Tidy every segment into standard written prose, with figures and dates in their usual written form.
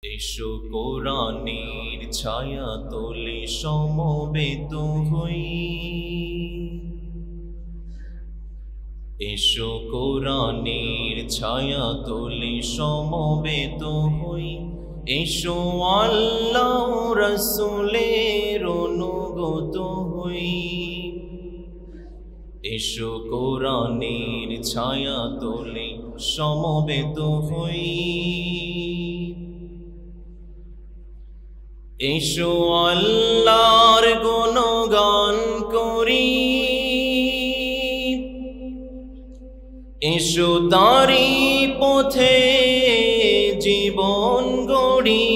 এসো কোরআনের ছায়া তলে সমবেত হই, এসো কোরআনের ছায়া তলে সমবেত হই, এসো আল্লাহ রাসূলের অনুগত হই, এসো কোরআনের ছায়া তলে সমবেত হই, এসো আল্লাহর গুণগান করি, এসো তারি পথে জীবন গড়ি,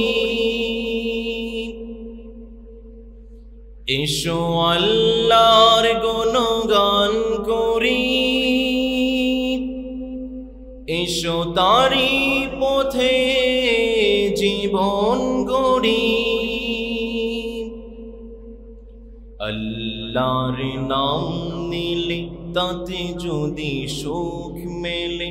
এসো আল্লাহর গুণগান করি, এসো তারি পথে জীবন গড়ি। আল্লাহর নাম নিলে তাতে যদি সুখ মেলে,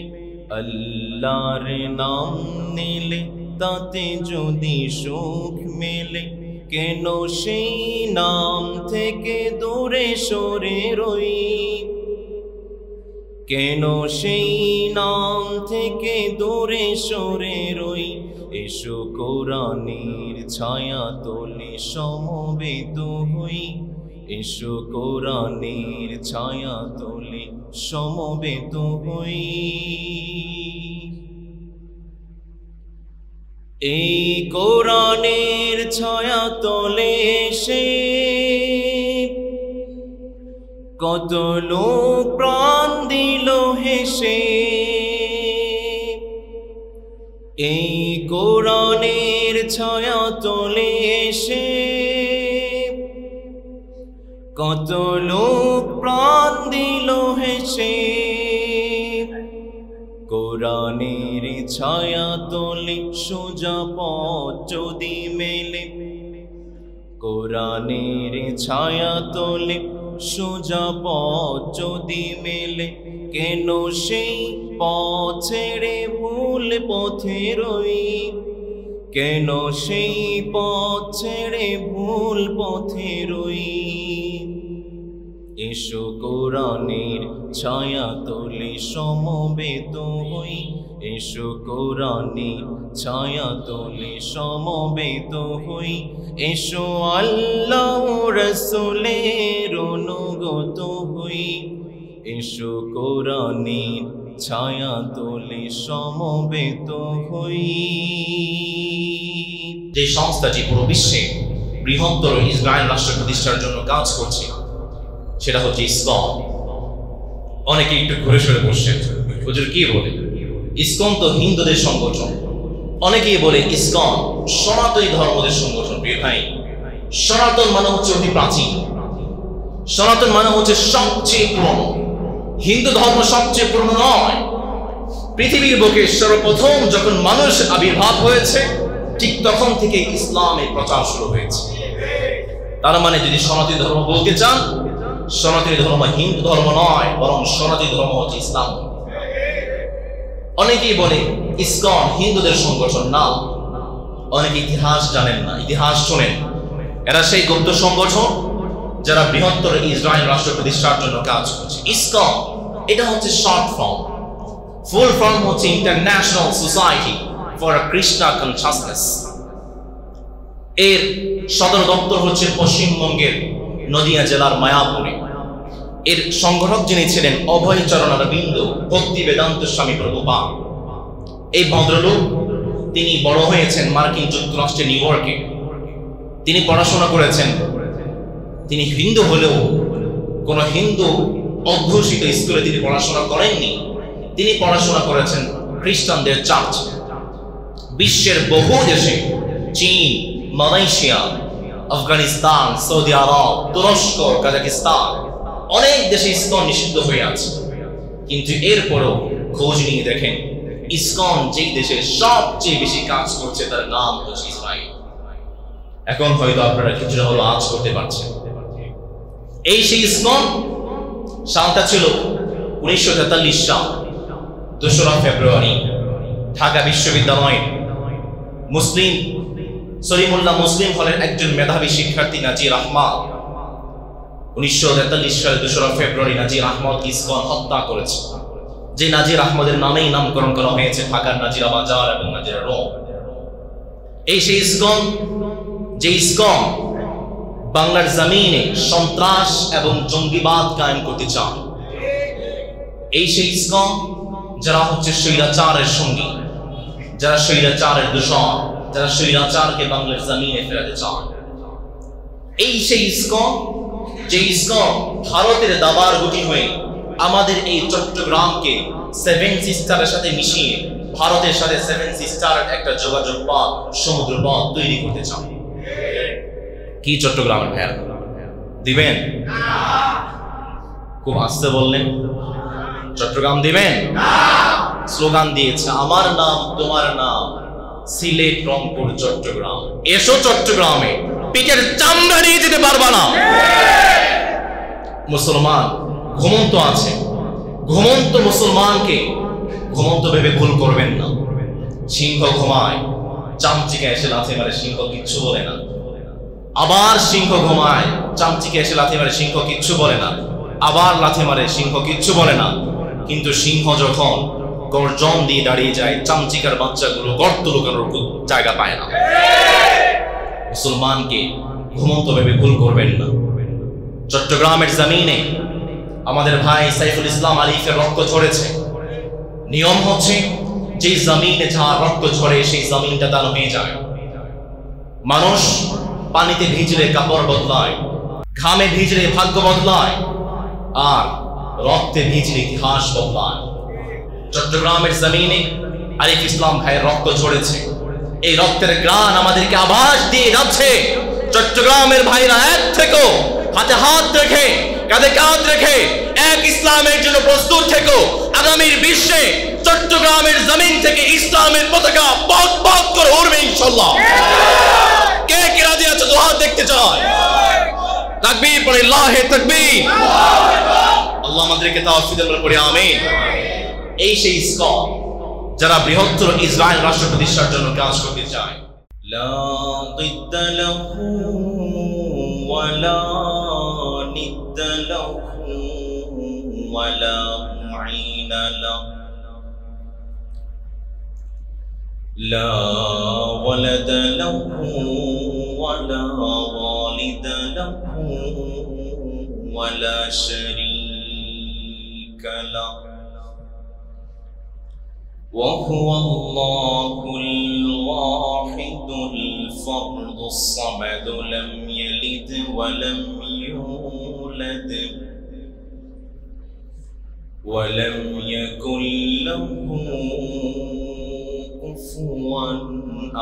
আল্লাহর নাম নিলে তাতে যদি সুখ মেলে, কেন সেই নাম থেকে দূরে সরে রই, কেন সেই নাম থেকে দূরে সরে রই। এসো কোরআনের ছায়া তলে সমবেত হই, এসো কোরআনের ছায়া তলে সমবেত হই। এই কোরআনের ছায়া তলে এসে কত লোক প্রাণ দিল হেসে, এই কোরআনের ছায়া তলে এসে কত লোক প্রাণ দিল হেসে। কোরআনের ছায়া তলে সোজা পথ যদি মেলে, কোরআনের ছায়া তলে সোজা পথ যদি মেলে, কেন সেই পথ ছেড়ে ভুল পথে রই, কেন সেই পথ ছেড়ে ভুল পথে রই। এসো কোরআনের ছায়া তলে সমবেত হই, এসো কোরআনের ছায়া তলে সমবেত হই, এসো আল্লাহ রাসূলের অনুগত হই, এসো কোরআনের ছায়া তলে সমবেত হই। যে সংস্থাটি পুরো বিশ্বে বৃহত্তর ইসরায়েল রাষ্ট্র প্রতিষ্ঠার জন্য কাজ করছে সেটা হচ্ছে ইসকন। অনেকে একটু ঘুরে সরে বসছেন, হুজুর কি বলে? ইসকন তো হিন্দুদের সংগঠন। অনেকেই বলে ইসকন সনাতনী ধর্মদের সংগঠন। প্রিয় ভাই, সনাতন মানে হচ্ছে অতি প্রাচীন, সনাতন মানে হচ্ছে সবচেয়ে পুরনো। হিন্দু ধর্ম সবচেয়ে পুরনো নয়। পৃথিবীর বুকে সর্বপ্রথম যখন মানুষ আবির্ভাব হয়েছে ঠিক তখন থেকে ইসলামের প্রচার শুরু হয়েছে। তার মানে যদি সনাতনী ধর্ম বলতে চান, সনাতনী ধর্ম হিন্দু ধর্ম নয়, বরং সনাতনী ধর্ম হচ্ছে ইসলাম। অনেকেই বলে ইসকন হিন্দুদের সংগঠন। না, অনেকে ইতিহাস জানেন না, ইতিহাস শোনেন। এরা সেই গুপ্ত সংগঠন যারা বৃহত্তর ইসরায়েল রাষ্ট্র প্রতিষ্ঠার জন্য কাজ করছে। ইসকন এটা হচ্ছে শর্ট ফর্ম, ফুল ফর্ম হচ্ছে international society for Krishna consciousness. এর সদর দপ্তর হচ্ছে পশ্চিমবঙ্গের নদিয়া জেলার মায়াপুরে। এর সংগঠক যিনি ছিলেন অভয়চরণ অরবিন্দ ভক্তি বেদান্ত স্বামী প্রভুপাদ। এই ভদ্রলোক তিনি বড় হয়েছেন মার্কিন যুক্তরাষ্ট্রের নিউ ইয়র্কে। তিনি পড়াশোনা করেছেন। তিনি হিন্দু হলেও কোন হিন্দু অধ্যুষিত স্কুলে তিনি পড়াশোনা করেননি। তিনি পড়াশোনা করেছেন খ্রিস্টানদের চার্চ। বিশ্বের বহু দেশে, চীন, মালয়েশিয়া, আফগানিস্তান, সৌদি আরব, তুরস্ক, কাজাকিস্তান, অনেক দেশে ইসকন নিষিদ্ধ হয়ে আছে। কিন্তু এরপরও খোঁজ নিয়ে দেখেন ইসকন যেই দেশে সবচেয়ে বেশি কাজ করছে তার নাম হচ্ছে ইসরায়েল। এখন হয়তো আপনারা কিছুটা হলো আজ করতে পারছেন। এই সেই ইসকন সালটা ছিল 1943 সাল 2রা ফেব্রুয়ারি ঢাকা বিশ্ববিদ্যালয়ের মুসলিম সলিমুল্লাহ মুসলিম হলেন একজন মেধাবী শিক্ষার্থী নাজির আহমদ। 1943 সালে 2 ফেব্রুয়ারি নাজির আহমদ ইসকন হত্যা করেছে। যে নাজির আহমদের নামেই নামকরণ করা হয়েছে ঢাকার নাজিরা বাজার এবং নাজিরা রোড। এই সেই ইসকন, যে ইসকন বাংলার জমিনে সন্ত্রাস এবং জঙ্গিবাদ কায়েম করতে চান। এই সেই ইসকন যারা হচ্ছে স্বৈরাচারের সঙ্গী, যারা স্বৈরাচারের দূষণ, যারা স্বৈরাচারকে বাংলার জমিনে ফেরাতে চান। এই সেই ইসকন, যে ইসকন ভারতের দাবার গুটি হয়ে আমাদের এই চট্টগ্রামকে 7 সিস্টারের সাথে মিশিয়ে ভারতের সাথে 7 সিস্টারের একটা যোগাযোগ পথ, সমুদ্র পথ তৈরি করতে চান। কি চট্টগ্রামের ভাইয়া দিবেন? খুব আস্তে বললেন, চট্টগ্রাম দিবেন? স্লোগান দিয়েছে, আমার নাম তোমার নাম, সিলেট, রংপুর, চট্টগ্রাম। এসো চট্টগ্রামে, পিঠের চামড়া নিয়ে যেতে পারবা না। মুসলমান ঘুমন্ত আছে, ঘুমন্ত মুসলমানকে ঘুমন্ত ভেবে ভুল করবেন না। সিংহ ঘুমায়, চামচিকা এসে লাথি মারে, সিংহ কিচ্ছু বলে না। আবার সিংহ ঘুমায়, চামচিকা এসে লাথি মারে, সিংহ কিচ্ছু বলে না। আবার লাথি মারে, সিংহ কিচ্ছু বলে না। কিন্তু সিংহ যখন গর্জন দিয়ে দাঁড়িয়ে যায়, চামচিকার বাচ্চাগুলো গর্ত লুকানোর জায়গা পায় না। মুসলমানকে ঘুমন্ত ভেবে ভুল করবেন না। চট্টগ্রামের জমিনে আমাদের ভাই সাইফুল ইসলাম আলিফের রক্ত ঝরেছে। নিয়ম হচ্ছে যে জমিনে যার রক্ত ঝরে সেই জমিনটা দান হয়ে যায়। মানুষ পানিতে ভিজলে কাপড় বদলায়, ঘামে ভিজলে ভাগ্য বদলায়, আর রক্তে ভিজলে ইতিহাস বদলায়। চট্টগ্রামের জমিনে আলিফ ইসলাম ভাইয়ের রক্ত ঝরেছে। এই রক্তের গ্রাণ আমাদেরকে আভাস দিয়ে যাচ্ছে, চট্টগ্রামের ভাইরা এক থেকো, হাতে হাত রেখে, কাঁধে কাঁধ রেখে এক ইসলামের জন্য প্রস্তুত থেকো। আগামীর বিশ্বে চট্টগ্রামের জমিন থেকে ইসলামের পতাকা পথ পথ করে উড়বে ইনশাআল্লাহ। কে কে রাজি আছে? তো হাত দেখতে চায়। তাকবীর পড়ে, আল্লাহু তাকবীর। আল্লাহ আমাদেরকে তাওফিক দান করে, আমিন। এই সেই ইসকন যারা বৃহত্তর ইসরায়েল রাষ্ট্র প্রতিষ্ঠার জন্য কাজ করতে চায়। লা দিদ্দা লাহু ওয়া লা নিদ্দা লাহু ওয়া লা মুঈনা লাহু লা ওয়ালাদা লাহু ওয়া লা ওয়ালিদা লাহু ওয়া লা শারীকা লাহু وهو الله الواحد الفرد الصمد لم يلد ولم يولد ولم يكن له كفوا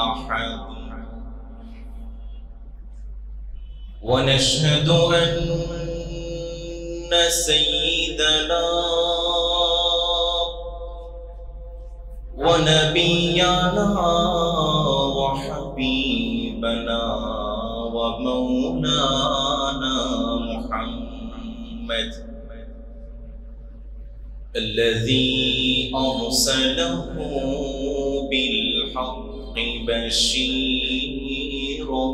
أحد ونشهد أن سيدنا ونبينا وحبيبنا ومولانا محمد الذي أرسله بالحق بشيرا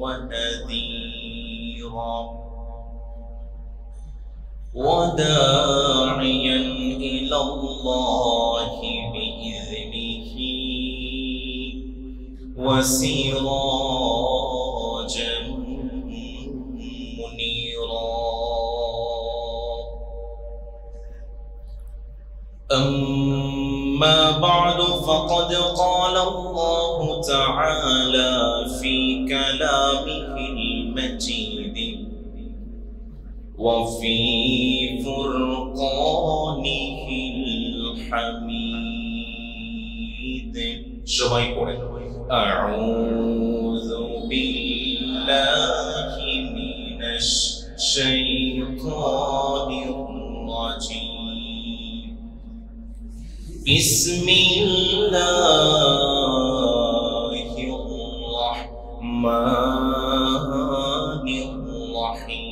ونذيرا وداعيا إلى الله بإذنه وسراجا منيرا. أما بعد فقد قال الله تعالى في كلامه المجيد وفي فرقانه الحميد. সবাই পড়েন, أعوذ بالله من الشيطان الرجيم. بسم الله الرحمن الرحيم.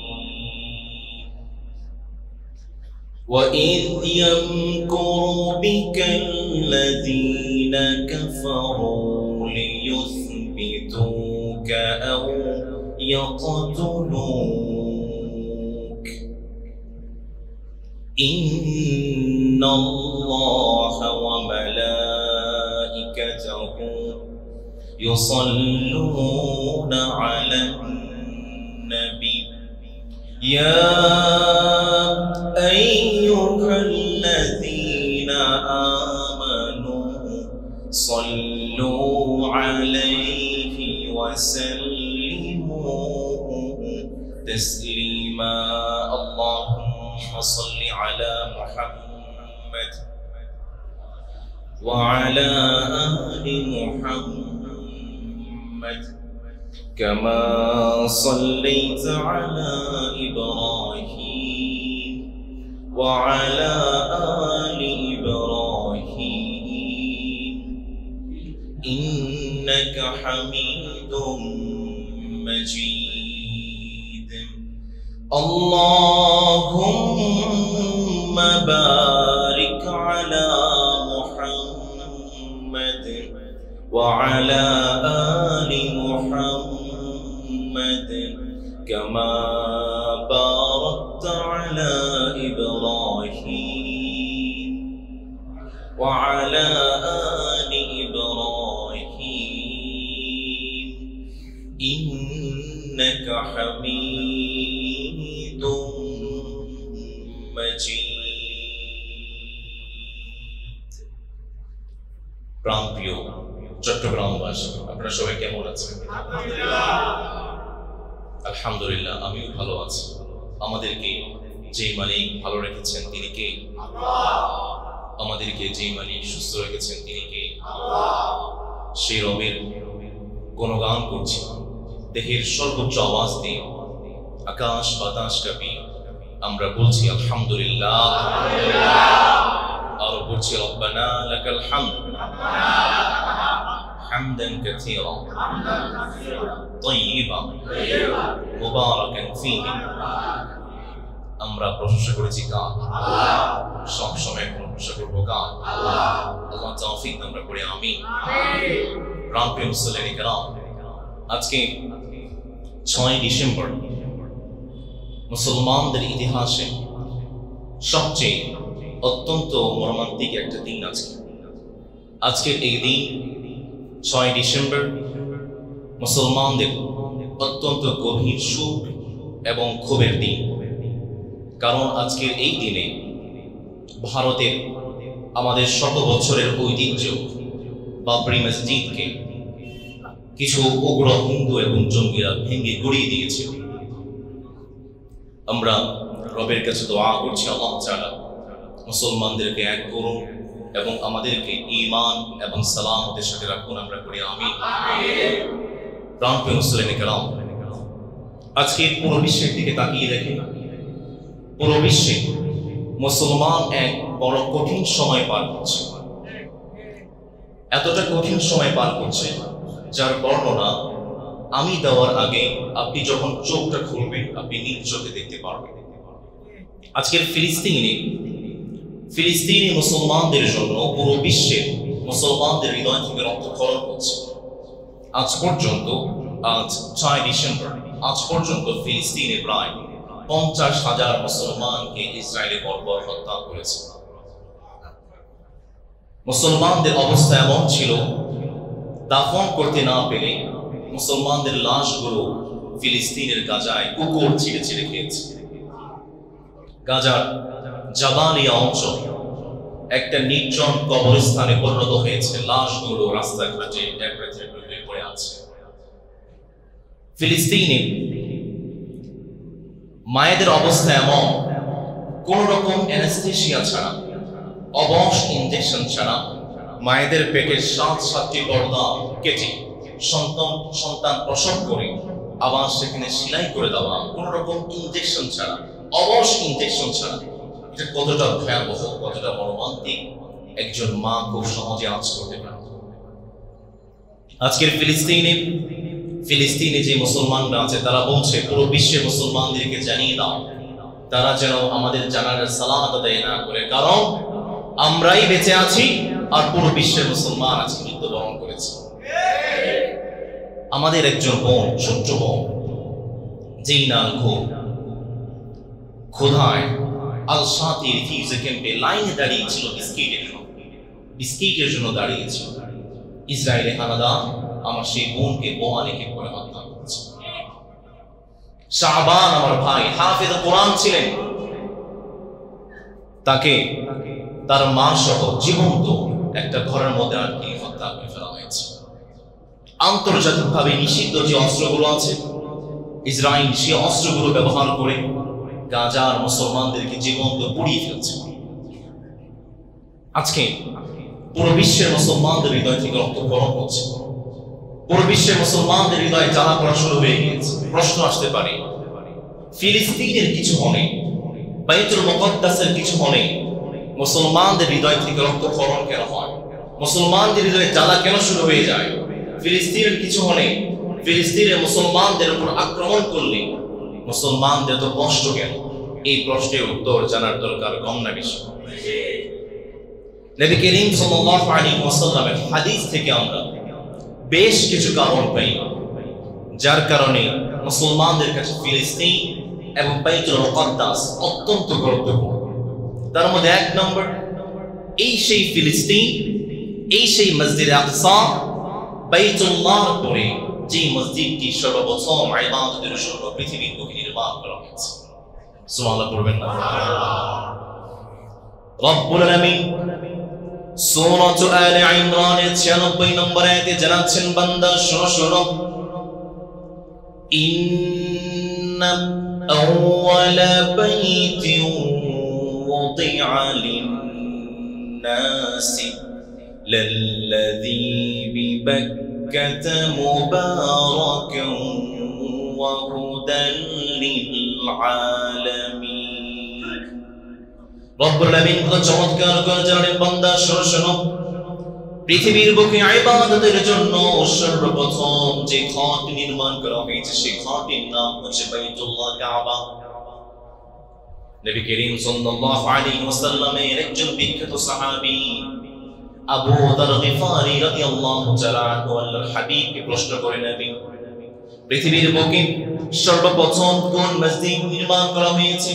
وإذ يمكر بك الذين كفروا يثبتوك أو يقتلوك إن الله وملائكته يصلون على النبي يا أيها الذين آمنوا صلوا عليه وسلموا تسليما اللهم صل على محمد وعلى آل محمد كما صليت على إبراهيم وعلى آل إبراهيم إنك حميد مجيد اللهم بارك على محمد وعلى آل محمد كما باركت على إبراهيم وعلى آل إبراهيم إنك حميد مجيد প্রাণপ্রিয় চট্টগ্রামবাসী আপনারা সবাই কেমন আছেন? আলহামদুলিল্লাহ আমিও ভালো আছি। আমাদেরকে যে মালিক ভালো রেখেছেন তিনি কে? আমাদেরকে যে মালিক সুস্থ রেখেছেন তিনি কে? সেই রবের গুণগান করছি দেহের সর্বোচ্চ আওয়াজ দিয়ে, আকাশ বাতাস কাঁপিয়ে আমরা বলছি আলহামদুলিল্লাহ। আরো বলছি রব্বানা লাকাল হামদ হামদান কাসীরা তাইয়্যিবা মুবারাকান ফীহি। আমরা প্রশংসা করেছি কার? সব সময় প্রশংসা করবো কার? আল্লাহ তৌফিক আমরা করে আমিন। প্রাণপ্রিয় মুসলিম کرام, আজকে 6 ডিসেম্বর মুসলমানদের ইতিহাসে সবচেয়ে অত্যন্ত মর্মান্তিক একটা দিন। আজকের এই দিন 6 ডিসেম্বর মুসলমানদের অত্যন্ত গভীর সুখ এবং ক্ষোভের দিন। কারণ আজকের এই দিনে ভারতের আমাদের শত বছরের ঐতিহ্য বাবরি মসজিদকে কিছু উগ্র হিন্দু এবং জঙ্গিরা ভেঙে গুড়িয়ে দিয়েছিল। আমরা রবের কাছে দোয়া করছি আল্লাহ তাআলা মুসলমানদেরকে এক করুন এবং আমাদেরকে ঈমান এবং সালামতের সাথে রাখুন, আমরা করি আমিন। প্রাণপ্রিয় মুসলিম کرام, আজকে পুরো বিশ্বের দিকে তাকিয়ে দেখেন। পুরো বিশ্বে মুসলমান এক বড় কঠিন সময় পার করছে। এতটা কঠিন সময় পার করছে যার বর্ণনা আমি দেওয়ার আগে আপনি যখন চোখটা খুলবেন আপনি নিজ চোখে দেখতে পারবেন। আজকের ফিলিস্তিনি মুসলমানদের জন্য পুরো বিশ্বের মুসলমানদের হৃদয় থেকে রক্তক্ষরণ হচ্ছে। আজ 6 ডিসেম্বর আজ পর্যন্ত ফিলিস্তিনে প্রায় 50,000 মুসলমানকে ইসরায়েলি বর্বর হত্যা করেছে। মুসলমানদের অবস্থা এমন ছিল, দাফন করতে না পেরে মুসলমানদের লাশগুলো ফিলিস্তিনের গাজায় কুকুর ছিঁড়ে ছিঁড়ে খেয়েছে। গাজার জাবালিয়া অঞ্চল একটা নির্জন কবরস্থানে পরিণত হয়েছে। লাশগুলো রাস্তাঘাটে একত্রে পড়ে আছে। ফিলিস্তিনে মায়েদের অবস্থা এমন, কোন রকম অ্যানেস্থেসিয়া ছাড়া, অবশ ইনজেকশন ছাড়া মায়েদের পেটের 7টি পর্দা কেটে সন্তান প্রসব করে আবার সেখানে সেলাই করে দেওয়া, কোন রকম ইনজেকশন ছাড়া, অবশ ইনজেকশন ছাড়া। এটা কতটা ভয়াবহ, কতটা মর্মান্তিক একজন মা খুব সহজে আঁচ করতে পারে। আজকের ফিলিস্তিনে যে মুসলমানরা আছে তারা বলছে পুরো বিশ্বের মুসলমানদেরকে জানিয়ে দাও তারা যেন আমাদের জানাজার সালাত আদায় না করে, কারণ আমরাই বেঁচে আছি আর পুরো বিশ্বের মুসলমান আজকে মৃত্যুবরণ করেছে। আমাদের একজন বোন, ছোট্ট বোন, যেই না ক্ষুধায় আল-শাতি রিফিউজি ক্যাম্পে লাইনে দাঁড়িয়েছিল বিস্কিটের জন্য দাঁড়িয়েছিল। ইসরায়েলি হানাদার আমার সেই বোনকে বোমা রেখে করে হত্যা করেছে। শাবান আমার ভাই হাফেজ কোরআন ছিলেন, তাকে তার মা সহ জীবন্ত একটা ঘরের মধ্যে আটকে হত্যা করে ফেলা হয়েছে। আন্তর্জাতিকভাবে নিষিদ্ধ যে অস্ত্রগুলো আছে, ইসরায়েল সে অস্ত্রগুলো ব্যবহার করে গাজার মুসলমানদেরকে জীবন্ত পুড়িয়ে ফেলছে। আজকে পুরো বিশ্বের মুসলমানদের হৃদয় থেকে রক্তক্ষরণ হচ্ছে, পুরো বিশ্বের মুসলমানদের হৃদয়ে জ্বালা পড়া শুরু হয়ে গিয়েছে। প্রশ্ন আসতে পারে, ফিলিস্তিনের কিছু হলে, বাইতুল মুকদ্দাসের কিছু হলে মুসলমানদের হৃদয় থেকে রক্তক্ষরণ কেন হয়? মুসলমানদের হৃদয়ে জ্বালা কেন শুরু হয়ে যায়? ফিলিস্তিনের কিছু হলে, ফিলিস্তিনের মুসলমানদের উপর আক্রমণ করলে মুসলমানদের তো কষ্ট কেন? এই প্রশ্নের উত্তর জানার দরকার কম না বেশি। নবী করিম সাল্লাল্লাহু আলাইহি ওয়াসাল্লামের হাদিস থেকে আমরা বেশ কিছু কারণ পাই যার কারণে মুসলমানদের কাছে ফিলিস্তিন এবং বাইতুল মুকদ্দাস অত্যন্ত গুরুত্বপূর্ণ। তার মধ্যে এক নম্বর, এই সেই ফিলিস্তিন, এই সেই মসজিদ আকসা, বাইতুল্লাহর পরে যে মসজিদটি সর্বপ্রথম ইবাদতের জন্য পৃথিবীর বুকে নির্মাণ করা হয়েছে। সুবহানাল্লাহ পড়বেন না? রব্বুল আলামিন সূরা আলে ইমরানের 96 নম্বর আয়াতে জানাচ্ছেন, বান্দা শোনো শোনো, ইন্না আউওয়ালা বাইতিন ওয়াদিআ লিন-নাসি লাল্লাযী বিবাক্কাতা মুবারাকান ওয়া হুদাল লিল-আলামিন। রব্বুল আলামিন কত চমৎকার করে জানালেন, বান্দা শোনো শোনো, পৃথিবীর বুকে ইবাদতের জন্য সর্বপ্রথম যে ঘরটি নির্মাণ করা হয়েছে সেই ঘরটির নাম হচ্ছে বাইতুল্লাহ, কাবা। নবী করিম সাল্লাল্লাহু আলাইহি ওয়াসাল্লামের একজন বিখ্যাত সাহাবী আবু যার গিফারি রাদিয়াল্লাহু তাআলা আনহু আল্লাহর হাবিবকে প্রশ্ন করে, নবী, পৃথিবীর বুকে সর্বপ্রথম কোন মসজিদ নির্মাণ করা হয়েছে?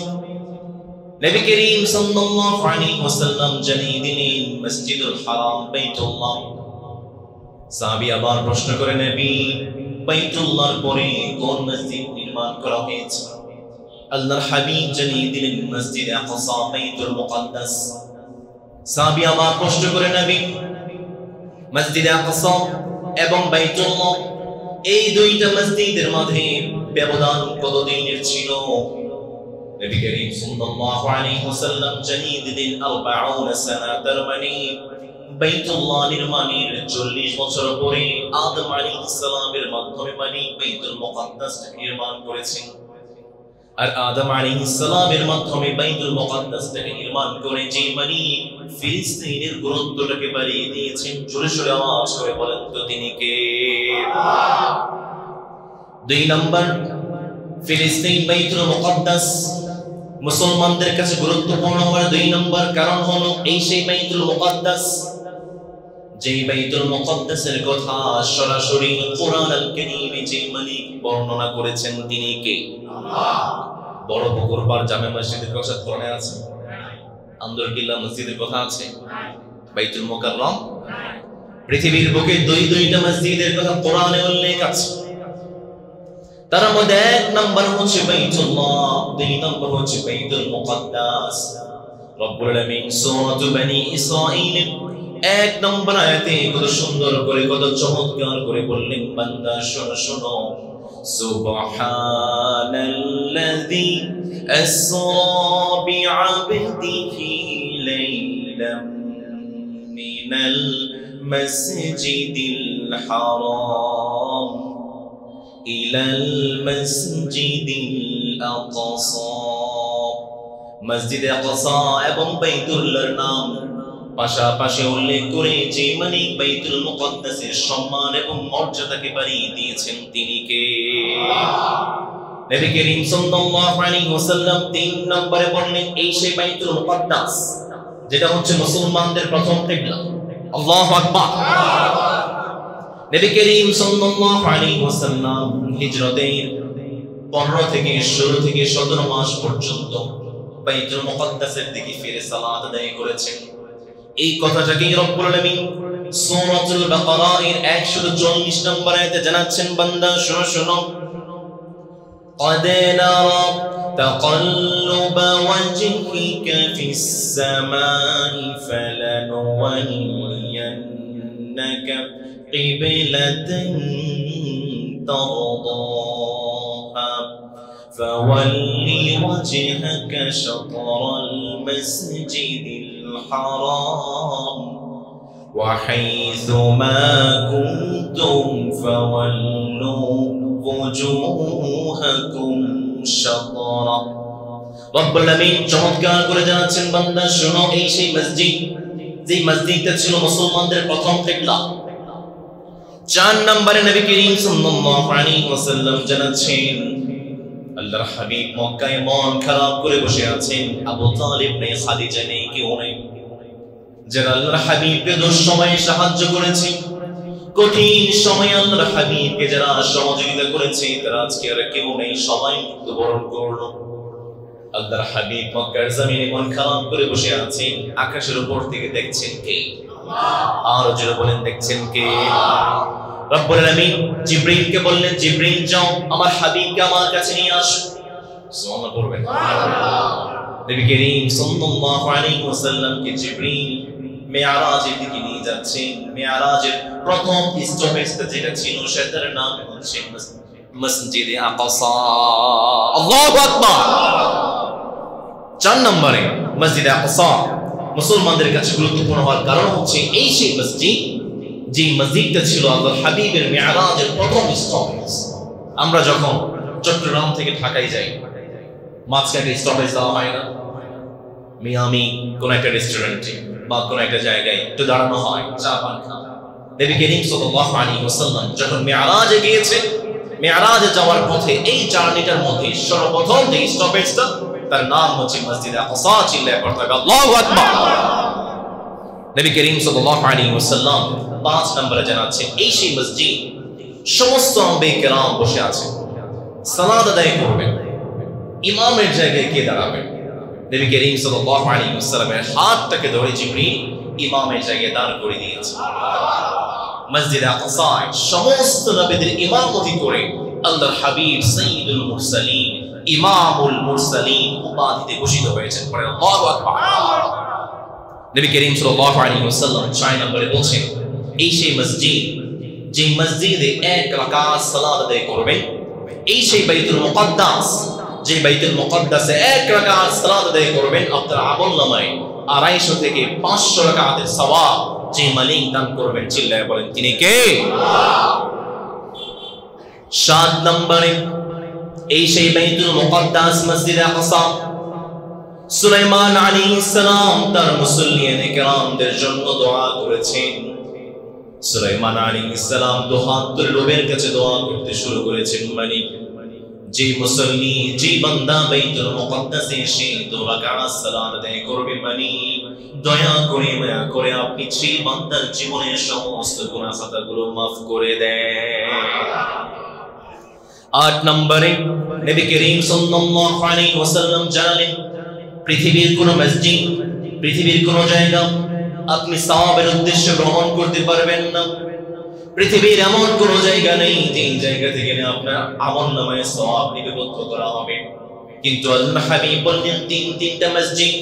নবী করিম সাল্লাল্লাহু আলাইহি ওয়াসাল্লাম জানিয়ে দিলেন, মসজিদুল হারাম, বাইতুল্লাহ। সাহাবী আবার প্রশ্ন করে, নবী, বাইতুল্লাহর পরে কোন মসজিদ নির্মাণ করা হয়েছে? আল্লাহর হাবিব জানিয়ে দিলেন, মসজিদ আকসা, বাইতুল মুকদ্দাস। সাহাবী আবার প্রশ্ন করে, নবী, মসজিদ আকসা এবং বাইতুল্লাহ এই দুইটা মসজিদের মাঝে ব্যবধান কত দিনের ছিল? নবী করিম সাল্লাল্লাহু আলাইহি ওয়াসাল্লাম জানিয়ে দিলেন, 40 সানা। তার মানে বাইতুল্লাহ নির্মাণের 40 বছর পরে আদম আলাইহিস সালামের মাধ্যমে বাইতুল মুকদ্দাস নির্মাণ করেছেন। আর আদম আলাইহিস সালামের মাধ্যমে বাইতুল মুকদ্দাসটাকে নির্মাণ করে যে ফিলিস্তিনের গুরুত্বটাকে বাড়িয়ে দিয়েছেন। জোরে জোরে আওয়াজ করে বলেন তো তিনি কে? দুই নম্বর, ফিলিস্তিন, বাইতুল মুকদ্দাস মুসলমানদের কাছে গুরুত্বপূর্ণ হওয়ার দুই নম্বর কারণ হলো এই সেই বাইতুল মুকদ্দাস, যেই বাইতুল মুকদ্দাসের কথা সরাসরি কোরআন আল কারীমে যে মালিক বর্ণনা করেছেন তিনি কে? আল্লাহ। বড় পুকুর পার জামে মসজিদের কথা কোরআনে আছে? আন্দরকিল্লা মসজিদের কথা আছে? বাইতুল মুকাররম? পৃথিবীর বুকে দুইটা মসজিদের কথা কোরআনে উল্লেখ আছে। তার মধ্যে এক নম্বর হচ্ছে বাইতুল্লাহ, দুই নম্বর হচ্ছে বাইতুল মুকদ্দাস। রব্বুল আলামিন সূরা বনী ইসরাঈল এক নম্বর আয়াতে কত সুন্দর করে, কত চমৎকার করে বললেন, বান্দা শোনো শোনো, সুবহানাল্লাযী আসরা বিআবদিহি লাইলাম মিনাল মাসজিদিল হারাম ইলাল মাসজিদিল আকসা। মসজিদে আকসা এবং বাইতুল্লাহর নাম পাশাপাশি উল্লেখ করে যে মালিক বাইতুল মুকদ্দাসের সম্মান এবং মর্যাদাকে বাড়িয়ে দিয়েছেন তিনি কে? নবী করিম সাল্লাল্লাহু আলাইহি ওয়াসাল্লাম তিন নম্বরে বললেন এই সেই বাইতুল মুকদ্দাস যেটা হচ্ছে মুসলমানদের প্রথম কিবলা। আল্লাহু আকবার। নবী করিম সাল্লাল্লাহু আলাইহি ওয়াসাল্লাম হিজরতের 15 থেকে 16 থেকে 17 মাস পর্যন্ত বাইতুল মুকাদ্দাসের দিকে ফিরে সালাত আদায় করেছেন। এই কথাটাকে রব্বুল আলামিন সূরাতুল বাকারা এর 140 নম্বর আয়াতে জানাচ্ছেন, বান্দা শোনো শোনো, قد نرى تقلب وجهك في السماء فلنولينك قبلة ترضاها فول وجهك شطر المسجد الحرام وحيث ما كنتم فولوا وجوهكم شطرا রব্বুল আলামিন চমৎকার করে জানাচ্ছেন, বান্দা শোনো, এই সেই মসজিদ যে মসজিদটা ছিল মুসলমানদের প্রথম কিবলা। 4 নম্বরে নবী করিম সাল্লাল্লাহু আলাইহি ওয়াসাল্লাম জানাচ্ছেন, আল্লাহর হাবিব মক্কায় মন খারাপ করে বসে আছেন, আবু তালিব নেই, খাদিজা নেই, কেউ নেই। যারা আল্লাহর হাবিবকে দুঃসময়ে সাহায্য করেছে, কঠিন সময়ে আল্লাহর হাবিবকে যারা সহযোগিতা করেছে, তারা আজকে আর কেউ নেই, সবাই মৃত্যুবরণ করলো। আল্লাহর হাবিব মক্কার জমিনে মন খারাপ করে বসে আছেন, আকাশের উপর থেকে দেখছেন কে? আর জোরে বলেন, দেখছেন কে? রব্বুল আলামিন জিবরিলকে বললেন, জিবরিল যাও আমার হাবিবকে আমার কাছে নিয়ে আসো। সুবহানাল্লাহ পড়বেন। নবী করিম সাল্লাল্লাহু আলাইহি ওয়াসাল্লামকে জিবরিল মেরাজের দিকে নিয়ে যাচ্ছেন। মেরাজের প্রথম স্টপেজটা যেটা ছিল সেটার নাম হচ্ছে মসজিদে আকসা। আল্লাহু আকবার। 4 নম্বরে মসজিদে আকসা মুসলমানদের কাছে গুরুত্বপূর্ণ হওয়ার কারণ হচ্ছে এই সেই মসজিদ যে মসজিদটা ছিল আল্লাহর হাবিবের মেরাজের প্রথম স্টপেজ। আমরা যখন চট্টগ্রাম থেকে ঢাকায় যাই, মাঝখানে স্টপেজ দেওয়া হয় না? মিয়ামি কোন একটা রেস্টুরেন্টে বা কোন একটা জায়গায় একটু দাঁড়ানো হয়, চা পান খান। নবী করিম সাল্লাল্লাহু আলাইহি ওয়াসাল্লাম যখন মেরাজে গিয়েছেন, মেরাজে যাওয়ার পথে এই জার্নিটার মধ্যে সর্বপ্রথম যে স্টপেজটা তার নাম হচ্ছে মসজিদে আকসা। চিল্লায়ে পড়তে হবে আল্লাহু আকবার। নবী করিম সাল্লাল্লাহু আলাইহি ওয়াসাল্লাম 5 নম্বরে জানাচ্ছেন, এই সেই মসজিদ সমস্ত আম্বিয়া কেরাম বসে আছেন, সালাত আদায় করবেন, ইমামের জায়গায় কে দাঁড়াবেন? নবী করিম সাল্লাল্লাহু আলাইহি ওয়াসাল্লামের হাতটাকে ধরে জিবরিল ইমামের জায়গায় দাঁড় করে দিয়েছে। মসজিদে আকসায় সমস্ত নবীদের ইমামতি করে আল্লাহর হাবিব সাইয়্যিদুল মুরসালিন, ইমামুল মুরসালিন উপাধিতে ভূষিত হয়েছেন। পরে আল্লাহু আকবার। নবী করিম সাল্লাল্লাহু আলাইহি ওয়াসাল্লাম 6 নম্বরে বলেন, এই সেই মসজিদ যে মসজিদে 1 রাকাত সালাত আদায় করবেন, এই সেই বাইতুল মুকাদ্দাস যে বাইতুল মুকাদ্দাসে 1 রাকাত সালাত আদায় করবেন, আপনার আমলনামায় 250 থেকে 500 রাকাতের সওয়াব যে মালিক দান করবেন। চিল্লায়ে বলেন, তিনি কে? আল্লাহ। 7 নম্বরে এই সেই বাইতুল মুকাদ্দাস মসজিদে আকসা সুলাইমান আলাইহিস সালাম তার মুসল্লিয়ানে কেরামদের জন্য দোয়া করেছেন। সুলাইমান আলাইহিস সালাম দুহাত তুলে রবের কাছে দোয়া করতে শুরু করেছেন, মালিক যে মুসল্লি যে বান্দা বাইতুল মুকাদ্দাসে এসে 2 রাকাত সালাত আদায় করবে, মালিক দয়া করে মায়া করে আপনি সেই বান্দার জীবনের সমস্ত গুনাহ খাতাগুলো maaf করে দেন। 8 নম্বরে নবী করিম সাল্লাল্লাহু আলাইহি ওয়াসাল্লাম জানালেন, পৃথিবীর কোন মসজিদ, পৃথিবীর কোন জায়গা আপনি সওয়াবের উদ্দেশ্যে ভ্রমণ করতে পারবেন না। পৃথিবীর এমন কোন জায়গা নেই যে জায়গা থেকে আপনার আমলনামায় সওয়াব লিপিবদ্ধ করা হবে। কিন্তু আল্লাহর হাবিব বললেন, 3টা মসজিদ,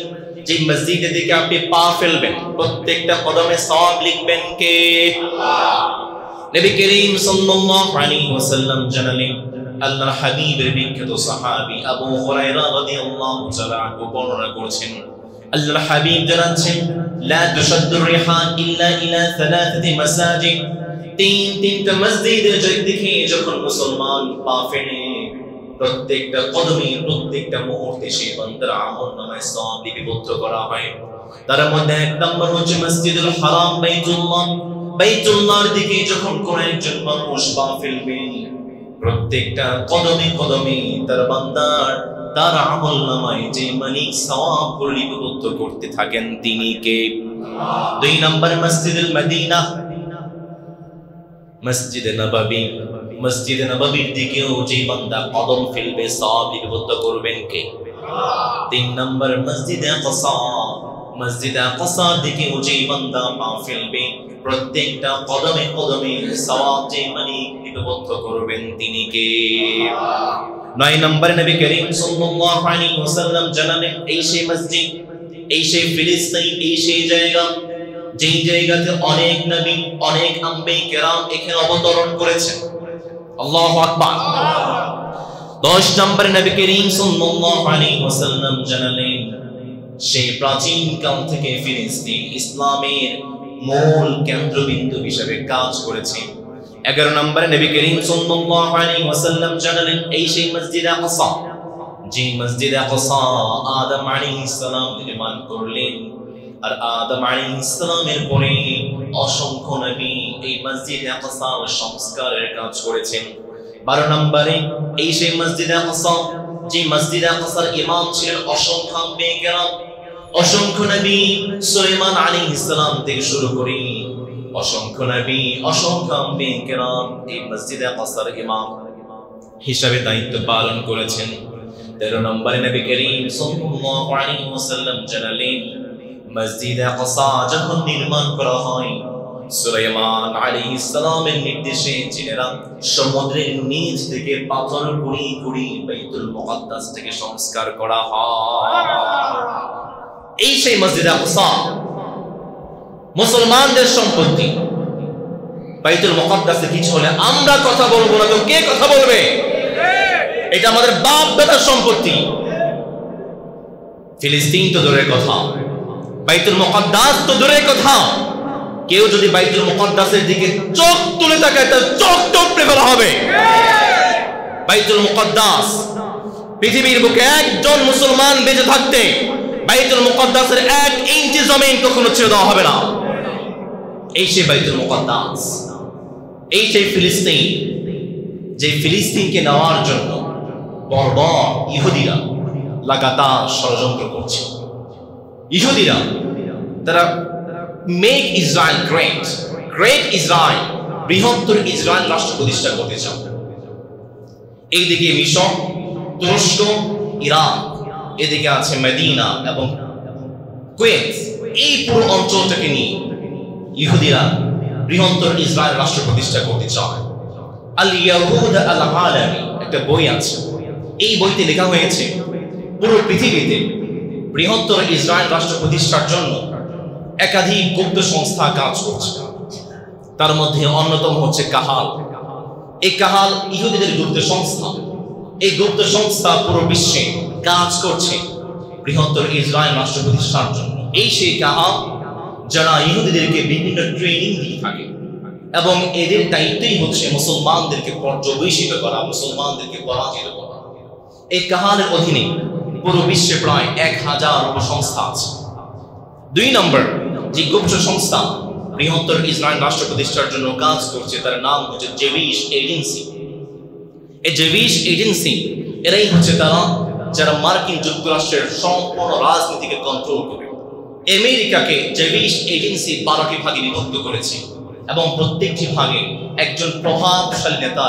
যে মসজিদের দিকে আপনি পা ফেলবেন প্রত্যেকটা কদমে সওয়াব লিখবেন কে? আল্লাহ। নবী করিম সাল্লাল্লাহু আলাইহি ওয়াসাল্লাম জানালেন, আল্লাহর হাবিবের বিখ্যাত সাহাবী আবু হুরায়রা রাদিয়াল্লাহু তাআলা আনহু বর্ণনা করেছেন, আল্লাহর হাবিব জানাচ্ছেন, লা তুশাদ্দুর রিহাল ইল্লা ইলা 3 মাসাজিদ। 3টা মসজিদের দিকে যখন মুসলমান পা ফেলে প্রত্যেকটা কদমে প্রত্যেকটা মুহূর্তে সেই বান্দার আমলনামায় সওয়াব লিপিবদ্ধ করা হয়। তার মধ্যে 1 নম্বর হচ্ছে মসজিদুল হারাম, বাইতুল্লাহ। বাইতুল্লাহর দিকে যখন কোন একজন মানুষ পা ফেলবে প্রত্যেকটা কদমে কদমে তার বান্দার তার আমলনামায় যে মালিক সওয়াব লিপিবদ্ধ করতে থাকেন তিনি কে? 2 নম্বর মসজিদুল মদিনা। মসজিদে নববী, মসজিদে নববীর দিকেও যে বান্দা কদম ফেলবে সওয়াব লিপিবদ্ধ করবেন কে? 3 নম্বর মসজিদে আকসা, মসজিদে আকসার দিকেও যে বান্দা পা ফেলবে প্রত্যেকটা কদমে কদমে সওয়াব যে মালিক লিপিবদ্ধ করবেন তিনি কে? 9 নম্বর নবী করিম সাল্লাল্লাহু আলাইহি ওয়াসাল্লাম জানালেন এই সেই মসজিদ, এই সেই ফিলিস্তিন, এই সেই জায়গা যেই জায়গাতে অনেক নবী অনেক আম্বিয়া কেরাম এখানে অবতরণ করেছেন। আল্লাহু আকবার। 10 নম্বর নবী করিম সাল্লাল্লাহু আলাইহি ওয়াসাল্লাম জানালেন সেই প্রাচীন কাল থেকে ফিলিস্তিন ইসলামের মূল কেন্দ্রবিন্দু হিসেবে কাজ করেছে। 11 নম্বরে নবী করিম সাল্লাল্লাহু আলাইহি ওয়াসাল্লাম জানালেন এই সেই মসজিদ আকসা, যে মসজিদ আকসা আদম আলাইহিস সালাম নির্মাণ করলেন, আর আদম আলাইহিস সালামের পরে অসংখ্য নবী এই মসজিদ আকসার সংস্কারের কাজ করেছেন। 12 নম্বরে এই সেই মসজিদ আকসা, যে মসজিদ আকসার ইমাম ছিলেন অসংখ্য আম্বিয়া কেরাম, অসংখ্য নবী সুলাইমান আলাইহিস সালাম থেকে শুরু করে অসংখ্য নবী অসংখ্য আম্বিয়া কেরাম এই মসজিদ আকসার ইমাম হিসাবে দায়িত্ব পালন করেছেন। 13 নম্বরে নবী করিম সাল্লাল্লাহু আলাইহি ওয়াসাল্লাম জানালেন মসজিদ আকসা যখন নির্মাণ করা হয় সুলাইমান আলাইহিস সালামের নির্দেশে জিনেরা সমুদ্রের নিচ থেকে পাথর কুড়িয়ে কুড়িয়ে বাইতুল মুকাদ্দাস থেকে সংস্কার করা হয়। এই সেই মসজিদ আকসা মুসলমানদের সম্পত্তি। বাইতুল মুকাদ্দাসে কিছু হলে আমরা কথা বলবো না তো কে কথা বলবে? এটা আমাদের বাপ দাদার সম্পত্তি। ফিলিস্তিন তো দূরের কথা, বাইতুল মুকাদ্দাস তো দূরের কথা। কেউ যদি বাইতুল মুকাদ্দাসের দিকে চোখ তুলে তাকায় তার চোখ টপড়ে ফেলা হবে। বাইতুল মুকাদ্দাস পৃথিবীর বুকে একজন মুসলমান বেঁচে থাকতে বাইতুল মুকাদ্দাসের 1 ইঞ্চি জমিন কখনো ছেড়ে দেওয়া হবে না। এই সেই বাইতুল মুকাদ্দাস, এই সেই ফিলিস্তিন, যে ফিলিস্তিনকে নেওয়ার জন্য বর্বর ইহুদিরা লাগাতার ষড়যন্ত্র করছে। ইহুদিরা তারা make Israel great, great Israel, বৃহত্তর ইসরায়েল রাষ্ট্র প্রতিষ্ঠা করতে চান। এইদিকে মিশর, তুরস্ক, ইরাক, এদিকে আছে মদিনা এবং কুয়েত, এই পুরো অঞ্চলটাকে নিয়ে ইহুদিরা বৃহত্তর ইসরায়েল রাষ্ট্র প্রতিষ্ঠা করতে চায়। আল ইয়াহুদ আল আলামী একটা বই আছে, এই বইতে লেখা হয়েছে পুরো পৃথিবীতে বৃহত্তর ইসরায়েল রাষ্ট্র প্রতিষ্ঠার জন্য একাধিক গুপ্ত সংস্থা কাজ করছে। তার মধ্যে অন্যতম হচ্ছে কাহাল। এই কাহাল ইহুদিদের গুপ্ত সংস্থা। এই গুপ্ত সংস্থা পুরো বিশ্বে কাজ করছে বৃহত্তর ইসরায়েল রাষ্ট্র প্রতিষ্ঠার জন্য। এই সেই কাহাল যারা ইহুদিদেরকে বিভিন্ন ট্রেনিং দিয়ে থাকে এবং এদের দায়িত্বই হচ্ছে মুসলমানদেরকে পর্যবেক্ষিত করা, মুসলমানদেরকে পরাজিত করা। এই কাহালের অধীনে পুরো বিশ্বে প্রায় 1000 উপসংস্থা আছে। 2 নম্বর যে গুপ্ত সংস্থা বৃহত্তর ইসরায়েল রাষ্ট্র প্রতিষ্ঠার জন্য কাজ করছে তার নাম হচ্ছে জেভিশ এজেন্সি। এই জেভিশ এজেন্সি এরাই হচ্ছে তারা যারা মার্কিন যুক্তরাষ্ট্রের সম্পূর্ণ রাজনীতিকে কন্ট্রোল করে। আমেরিকাকে জেভিশ এজেন্সি 12টি ভাগে বিভক্ত করেছে এবং প্রত্যেকটি ভাগে একজন প্রভাবশালী নেতা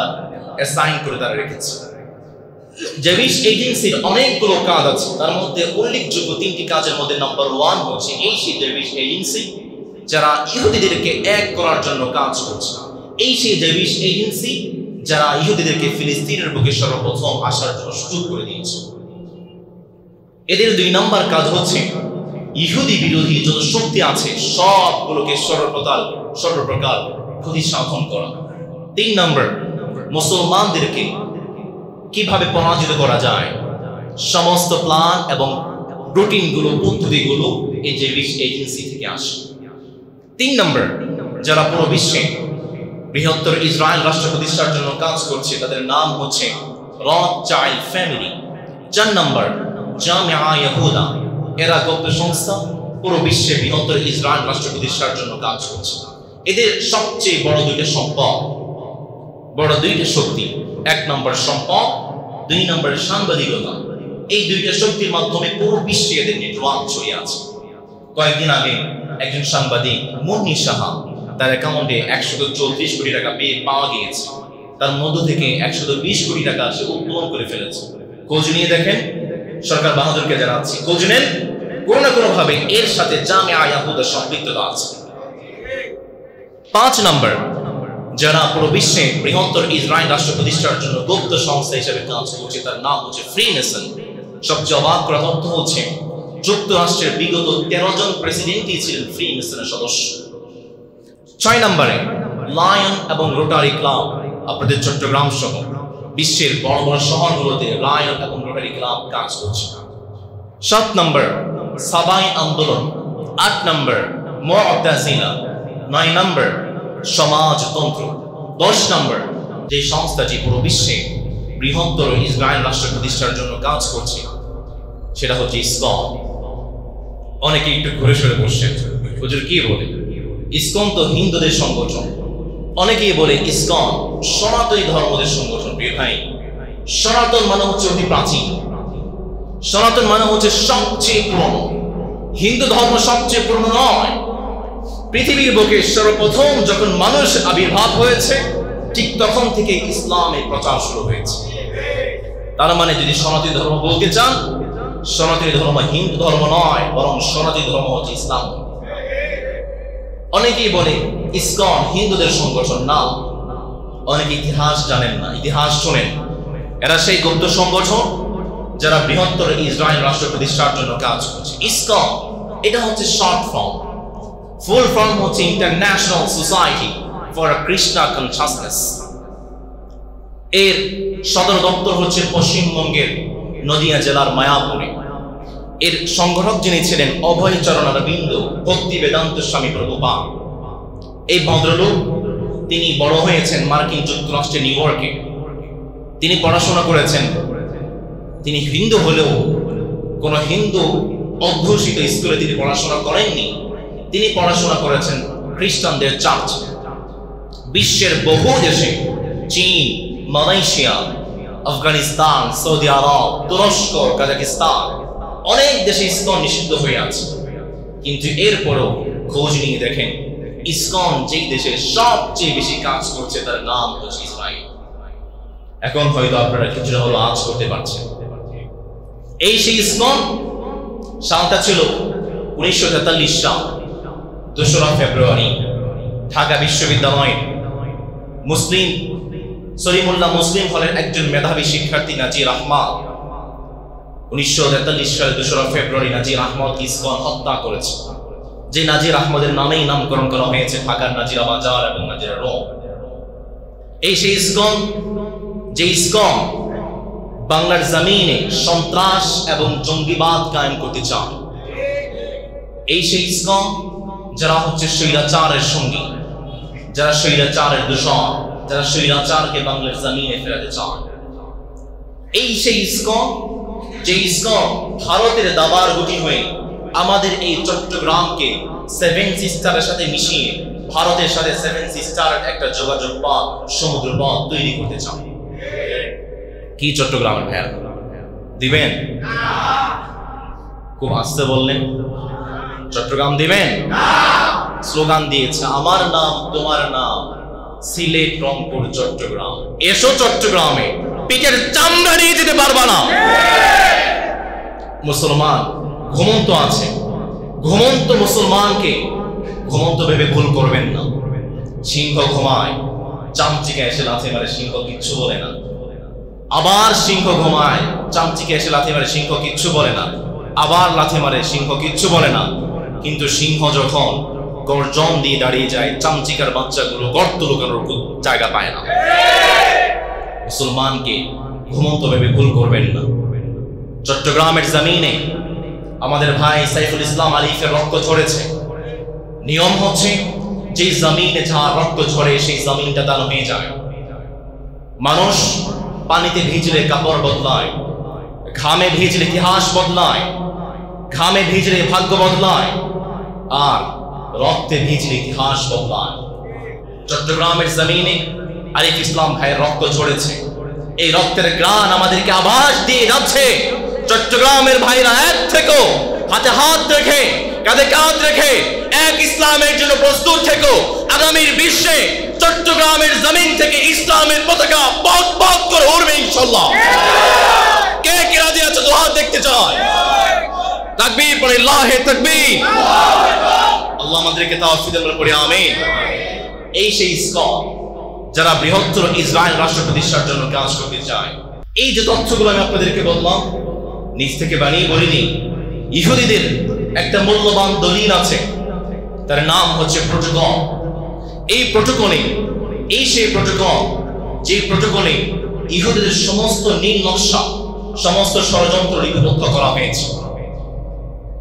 অ্যাসাইন করে তারা রেখেছে। জেভিশ এজেন্সির অনেকগুলো কাজ আছে, তার মধ্যে উল্লেখযোগ্য 3টি কাজের মধ্যে নাম্বার 1 হচ্ছে এই সেই জেভিশ এজেন্সি যারা ইহুদিদেরকে এক করার জন্য কাজ করছে। এই সেই জেভিশ এজেন্সি যারা ইহুদিদেরকে ফিলিস্তিনের বুকে সর্বপ্রথম আসার জন্য সুযোগ করে দিয়েছে। এদের 2 নম্বর কাজ হচ্ছে ইহুদি বিরোধী যত শক্তি আছে সবগুলোকে সর্বপ্রকার ক্ষতি সাধন করা। 3 নম্বর মুসলমানদেরকে কিভাবে পরাজিত করা যায় সমস্ত প্ল্যান এবং রুটিনগুলো, পদ্ধতিগুলো এই জেভিশ এজেন্সি থেকে আসে। 3 নম্বর যারা পুরো বিশ্বে বৃহত্তর ইসরায়েল রাষ্ট্র প্রতিষ্ঠার জন্য কাজ করছে তাদের নাম হচ্ছে রথচাইল্ড ফ্যামিলি। 4 নম্বর জামিয়া ইয়াহুদা, এরা গুপ্ত সংস্থা পুরো বিশ্বে বৃহত্তর ইসরায়েল রাষ্ট্র প্রতিষ্ঠার জন্য কাজ করছে। এদের সবচেয়ে বড় 2টা সম্পদ, বড় 2টা শক্তি, 1 নম্বর সম্পদ, 2 নম্বর সাংবাদিকতা। এই 2টা শক্তির মাধ্যমে পুরো বিশ্বে এদের নেটওয়ার্ক ছড়িয়ে আছে। কয়েকদিন আগে একজন সাংবাদিক মুন্নি সাহা তার অ্যাকাউন্টে 134 কোটি টাকা পাওয়া গিয়েছে। তার মধ্য থেকে 120 কোটি টাকা সে উত্তোলন করে ফেলেছে। খোঁজ নিয়ে দেখেন, সরকার বাহাদুরকে জানাচ্ছি, খোঁজ নেন, কোনো না কোনো ভাবে এর সাথে জামিয়া ইয়াহুদা সম্পৃক্ততা আছে। 5 নম্বর, যারা পুরো বিশ্বে বৃহত্তর ইসরায়েল রাষ্ট্র প্রতিষ্ঠার জন্য গুপ্ত সংস্থা হিসেবে কাজ করছে, তার নাম হচ্ছে ফ্রিমেসন। সবচেয়ে অবাক করা তথ্য হচ্ছে যুক্তরাষ্ট্রের বিগত 13 জন প্রেসিডেন্টই ছিলেন ফ্রিমেসনের সদস্য। 6 নম্বরে, লায়ন এবং রোটারি ক্লাব আপনাদের চট্টগ্রাম সহ বিশ্বের বড় বড় শহরগুলোতে লায়ন এবং রোটারি ক্লাব কাজ করছে। 7 নম্বর, সাবাই আন্দোলন। 8 নম্বর, মুআতাজিলা। 9 নম্বর, সমাজতন্ত্র। 10 নম্বর, যে সংস্থাটি পুরো বিশ্বে বৃহত্তর ইসরায়েল রাষ্ট্র প্রতিষ্ঠার জন্য কাজ করছে সেটা হচ্ছে ইসকন। অনেকে একটু ঘুরে সরে বসছেন, হুজুর কি বলে? ইসকন তো হিন্দুদের সংগঠন। অনেকেই বলে ইসকন সনাতনী ধর্মদের সংগঠন। প্রিয় ভাই, সনাতন মানে হচ্ছে অতি প্রাচীন, সনাতন মানে হচ্ছে সবচেয়ে পুরনো। হিন্দু ধর্ম সবচেয়ে পুরনো নয়। পৃথিবীর বুকে সর্বপ্রথম যখন মানুষ আবির্ভাব হয়েছে ঠিক তখন থেকে ইসলামের প্রচার শুরু হয়েছে। তার মানে যদি সনাতনী ধর্ম বলতে চান, সনাতনী ধর্ম হিন্দু ধর্ম নয়, বরং সনাতনী ধর্ম হচ্ছে ইসলাম। অনেকেই বলে ইসকন হিন্দুদের সংগঠন। না, অনেকে ইতিহাস জানেন না, ইতিহাস শোনেন। এরা সেই গুপ্ত সংগঠন যারা বৃহত্তর ইসরায়েল রাষ্ট্র প্রতিষ্ঠার জন্য কাজ করছে। ইসকন এটা হচ্ছে শর্ট ফর্ম, ফুল ফর্ম হচ্ছে international society for a Krishna consciousness. এর সদর দপ্তর হচ্ছে পশ্চিমবঙ্গের নদিয়া জেলার মায়াপুরে। এর সংগঠক যিনি ছিলেন অভয়চরণ অরবিন্দ ভক্তি বেদান্ত স্বামী প্রভুপাদ। এই ভদ্রলোক তিনি বড় হয়েছেন মার্কিন যুক্তরাষ্ট্রের নিউ ইয়র্কে। তিনি পড়াশোনা করেছেন। তিনি হিন্দু হলেও কোন হিন্দু অধ্যুষিত স্কুলে তিনি পড়াশোনা করেননি। তিনি পড়াশোনা করেছেন খ্রিস্টানদের চার্চ। বিশ্বের বহু দেশে, চীন, মালয়েশিয়া, আফগানিস্তান, সৌদি আরব, তুরস্ক, কাজাকিস্তান, অনেক দেশে ইসকন নিষিদ্ধ হয়ে আছে। কিন্তু এরপরও খোঁজ নিয়ে দেখেন, ইসকন যেই দেশে সবচেয়ে বেশি কাজ করছে তার নাম হচ্ছে ইসরায়েল। এখন হয়তো আপনারা কিছুটা হলো আজ করতে পারছেন। এই সেই ইসকন, সালটা ছিল 1943 সাল, 2রা ফেব্রুয়ারি। ঢাকা বিশ্ববিদ্যালয়ে সলিমুল্লাহ মুসলিম হলের একজন মেধাবী শিক্ষার্থী নাজির আহমদ 1943 সালে 2রা ফেব্রুয়ারি নাজির আহমদ ইসকন হত্যা করেছে। যে নাজির আহমদের নামেই নামকরণ করা হয়েছে ঢাকার নাজিরা বাজার এবং নাজিরা রোড। এই সেই ইসকন, যে ইসকন বাংলার জমিনে সন্ত্রাস এবং জঙ্গিবাদ কায়েম করতে চায়। এই সেই ইসকন যারা হচ্ছে স্বৈরাচারের সঙ্গী, যারা স্বৈরাচারের দূষণ, যারা স্বৈরাচারকে বাংলার জমিনে ফেরাতে চায়। এই সেই ইসকন, যে ইসকন ভারতের দাবার গুটি হয়ে আমাদের এই চট্টগ্রামকে 7 সিস্টারের সাথে মিশিয়ে ভারতের সাথে 7 সিস্টারের একটা যোগাযোগ পথ, সমুদ্র পথ তৈরি করতে চায়। কি চট্টগ্রামের ভাইয়া দিবেন? খুব আস্তে বললেন। চট্টগ্রাম দিবেন? স্লোগান দিয়েছে, আমার নাম তোমার নাম, সিলেট, রংপুর, চট্টগ্রাম। এসো চট্টগ্রামে, পিঠের চামড়া নিয়ে যেতে পারবা না। মুসলমান ঘুমন্ত আছে, ঘুমন্ত মুসলমানকে ঘুমন্ত ভেবে ভুল করবেন না। সিংহ ঘুমায়, চামচিকা এসে লাথি মারে, সিংহ কিচ্ছু বলে না। আবার সিংহ ঘুমায়, চামচিকা এসে লাথি মারে, সিংহ কিচ্ছু বলে না। আবার লাথি মারে, সিংহ কিচ্ছু বলে না। কিন্তু সিংহ যখন গর্জন দিয়ে দাঁড়িয়ে যায়, চামচিকার বাচ্চাগুলো গর্ত লুকানোর জায়গা পায় না। মুসলমানকে ঘুমন্ত ভেবে ভুল করবেন না। চট্টগ্রামের জমিনে আমাদের ভাই সাইফুল ইসলাম আলিফের রক্ত ঝরেছে। নিয়ম হচ্ছে যে জমিনে যার রক্ত ঝরে সেই জমিনটা দান হয়ে যায়। মানুষ পানিতে ভিজলে কাপড় বদলায়, ঘামে ভিজলে ইতিহাস বদলায়, ঘামে ভিজলে ভাগ্য বদলায়, আর রক্তে ভিজলে ইতিহাস বদলায়। চট্টগ্রামের জমিনে আরিফ ইসলাম ভাইয়ের রক্ত ঝরেছে। এই রক্তের গ্রাণ আমাদেরকে আভাস দিয়ে যাচ্ছে চট্টগ্রামের ভাইরা এক থেকেও হাতে হাত রেখে, কাঁধে কাঁধ রেখে এক ইসলামের জন্য প্রস্তুত থেকো। আগামীর বিশ্বে চট্টগ্রামের জমিন থেকে ইসলামের পতাকা পথ পথ করে উড়বে ইনশাআল্লাহ। কে কে রাজি আছে? দোয়া দেখতে চায়। তাকবীর পড়ে, আল্লাহে তাকবীর। আল্লাহ আমাদেরকে তাওফিক দান করে, আমিন। এই সেই ইসকন যারা বৃহত্তর ইসরায়েল রাষ্ট্র প্রতিষ্ঠার জন্য কাজ করতে চায়। এই যে তথ্যগুলো আমি আপনাদেরকে বললাম, নিজ থেকে বানিয়ে বলিনি। ইহুদিদের একটা মূল্যবান দলিল আছে, তার নাম হচ্ছে প্রোটোকল। এই প্রোটোকলে, এই সেই প্রোটোকল যে প্রোটোকলে ইহুদিদের সমস্ত নীল নকশা, সমস্ত ষড়যন্ত্র লিপিবদ্ধ করা হয়েছে।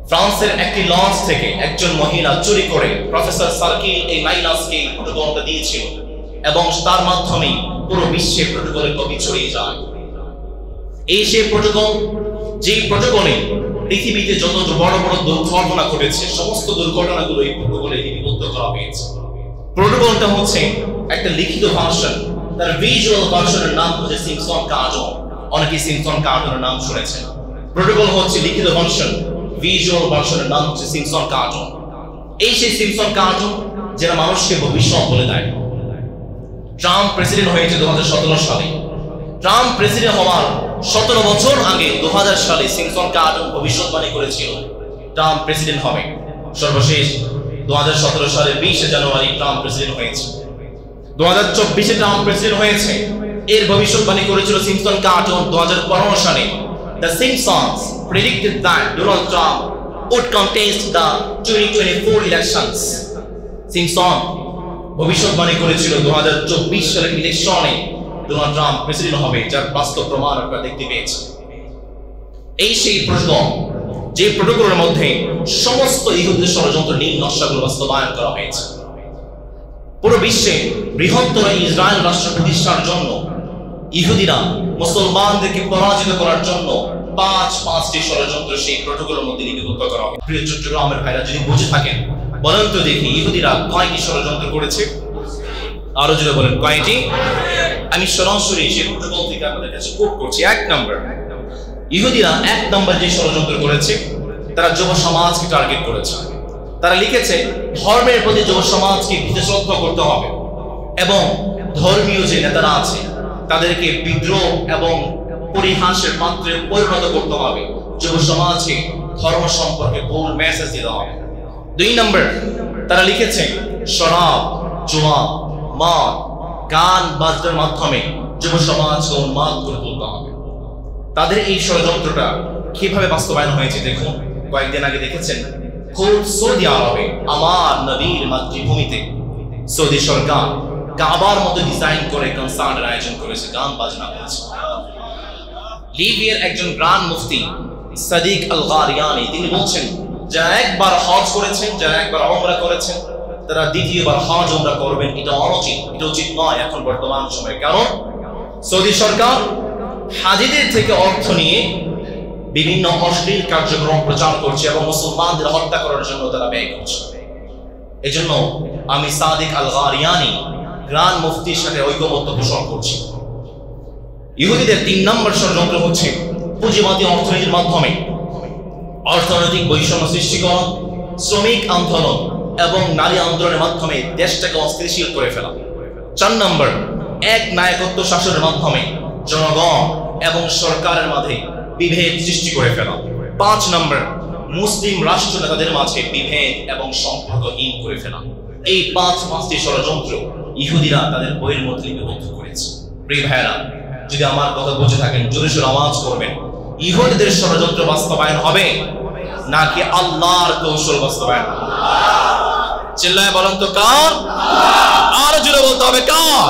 ফ্রান্সের একটি লঞ্চ থেকে একজন মহিলা চুরি করে প্রফেসর সার্কিল এই মাইনাসকে প্রোটোকলটা দিয়েছিল এবং তার মাধ্যমে পুরো বিশ্বে প্রোটোকলের কপি ছড়িয়ে যায়। এই সেই প্রোটোকল, যে প্রোটোকলে পৃথিবীতে যত বড় বড় দুর্ঘটনা ঘটেছে, সমস্ত দুর্ঘটনাগুলো এই প্রোটোকলে লিপিবদ্ধ করা হয়েছে। প্রোটোকলটা হচ্ছে একটা লিখিত ভার্সন, তার ভিজুয়াল ভার্সনের নাম হচ্ছে সিম্পসন কার্টুন। অনেকে সিম্পসন কার্টুনের নাম শুনেছেন। প্রোটোকল হচ্ছে লিখিত ভার্সন, ভিজুয়াল ভার্সনের নাম হচ্ছে সিম্পসন কার্টুন। এই সেই সিম্পসন কার্টুন যারা মানুষকে ভবিষ্যৎ বলে দেয়। ট্রাম্প প্রেসিডেন্ট হয়েছে 2017 সালে। ট্রাম্প প্রেসিডেন্ট হওয়ার 17 বছর আগে 2000 সালে সিম্পসন কার্টুন ভবিষ্যৎবাণী করেছিল ট্রাম্প প্রেসিডেন্ট হবে। সর্বশেষ 2017 সালের 20 জানুয়ারি ট্রাম্প প্রেসিডেন্ট হয়েছে। 2024 ট্রাম্প প্রেসিডেন্ট হয়েছে। এর ভবিষ্যৎবাণী করেছিল সিম্পসন কার্টুন 2015 সালে। The Simpsons predicted that Donald Trump would contest the 2024 elections. Simpson ভবিষ্যৎবাণী করেছিল 2024 সালের ইলেকশনে ডোনাল্ড ট্রাম্প প্রেসিডেন্ট হবে, যার বাস্তব প্রমাণ আপনারা দেখতে পেয়েছেন। এই সেই প্রোটোকল, যে প্রোটোকলের মধ্যে সমস্ত ইহুদিদের ষড়যন্ত্র নীল নকশাগুলো বাস্তবায়ন করা হয়েছে। পুরো বিশ্বে বৃহত্তর ইসরায়েল রাষ্ট্র প্রতিষ্ঠার জন্য ইহুদিরা মুসলমানদেরকে পরাজিত করার জন্য পাঁচটি ষড়যন্ত্র সেই প্রোটোকলের মধ্যে লিপিবদ্ধ করা হবে। প্রিয় চট্টগ্রামের ভাইরা, যদি বুঝে থাকেন বলেন তো দেখি, ইহুদিরা কয়টি ষড়যন্ত্র করেছে? আরো যদি বলেন কয়টি? আমি সরাসরি সেই প্রোটোকল থেকে আপনাদের কাছে কোট করছি। 1 নম্বর, ইহুদিরা 1 নম্বর যে ষড়যন্ত্র করেছে, তারা যুব সমাজকে টার্গেট করেছে। তারা লিখেছে ধর্মের প্রতি যুব সমাজকে শ্রদ্ধা করতে হবে এবং ধর্মীয় যে নেতারা আছে তাদেরকে বিদ্রোহ এবং পরিহাসের পাত্রে পরিণত করতে হবে। যুব সমাজকে ধর্ম সম্পর্কে ভুল মেসেজ দিতে হবে। 2 নম্বর, তারা লিখেছে শরাব, জুয়া, মদ, গান বাজনার মাধ্যমে যুব সমাজকে উন্মাদ করে তুলতে হবে। তাদের এই ষড়যন্ত্রটা কিভাবে বাস্তবায়ন হয়েছে দেখুন। কয়েকদিন আগে দেখেছেন খোদ সৌদি আরবে, আমার নবীর মাতৃভূমিতে সৌদি সরকার কাবার মতো ডিজাইন করে কনসার্টের আয়োজন করেছে, গান বাজনা করেছে। লিবিয়ার একজন গ্রান্ড মুফতি সাদিক আল গারিয়ানি তিনি বলছেন, যারা একবার হজ করেছেন, যারা একবার উমরা করেছেন, তারা দ্বিতীয়বার হজ উমরা করবেন। এটা অনুচিত, এটা উচিত নয় এখন বর্তমান সময়ে। কারণ সৌদি সরকার হাজিদের থেকে অর্থ নিয়ে বিভিন্ন অশ্লীল কার্যক্রম প্রচার করছে এবং মুসলমানদের হত্যা করার জন্য তারা ব্যয় করছে। এজন্য আমি সাদিক আল গারিয়ানি গ্রান্ড মুফতির সাথে ঐকমত্য পোষণ করছি। ইহুদিদের 3 নম্বর ষড়যন্ত্র হচ্ছে পুঁজিবাদী অর্থনীতির মাধ্যমে অর্থনৈতিক বৈষম্য সৃষ্টি করা, শ্রমিক আন্দোলন এবং নারী আন্দোলনের মাধ্যমে দেশটাকে অস্থিতিশীল করে ফেলা। 4 নম্বর, এক নায়কত্ব শাসনের মাধ্যমে জনগণ এবং সরকারের মাঝে বিভেদ সৃষ্টি করে ফেলা। 5 নম্বর, মুসলিম রাষ্ট্র নেতাদের মাঝে বিভেদ এবং সম্পর্কহীন করে ফেলা। এই 5টি ষড়যন্ত্র ইহুদিরা তাদের বইয়ের মধ্যে লিপিবদ্ধ করেছে। প্রিয় ভাইরা, যদি আমার কথা বুঝে থাকেন জোরে সোরে আওয়াজ করবেন, ইহুদিদের ষড়যন্ত্র বাস্তবায়ন হবে নাকি আল্লাহর কৌশল বাস্তবায়ন? চিল্লায় বলেন তো কার? আরো জোরে বলতে হবে কার?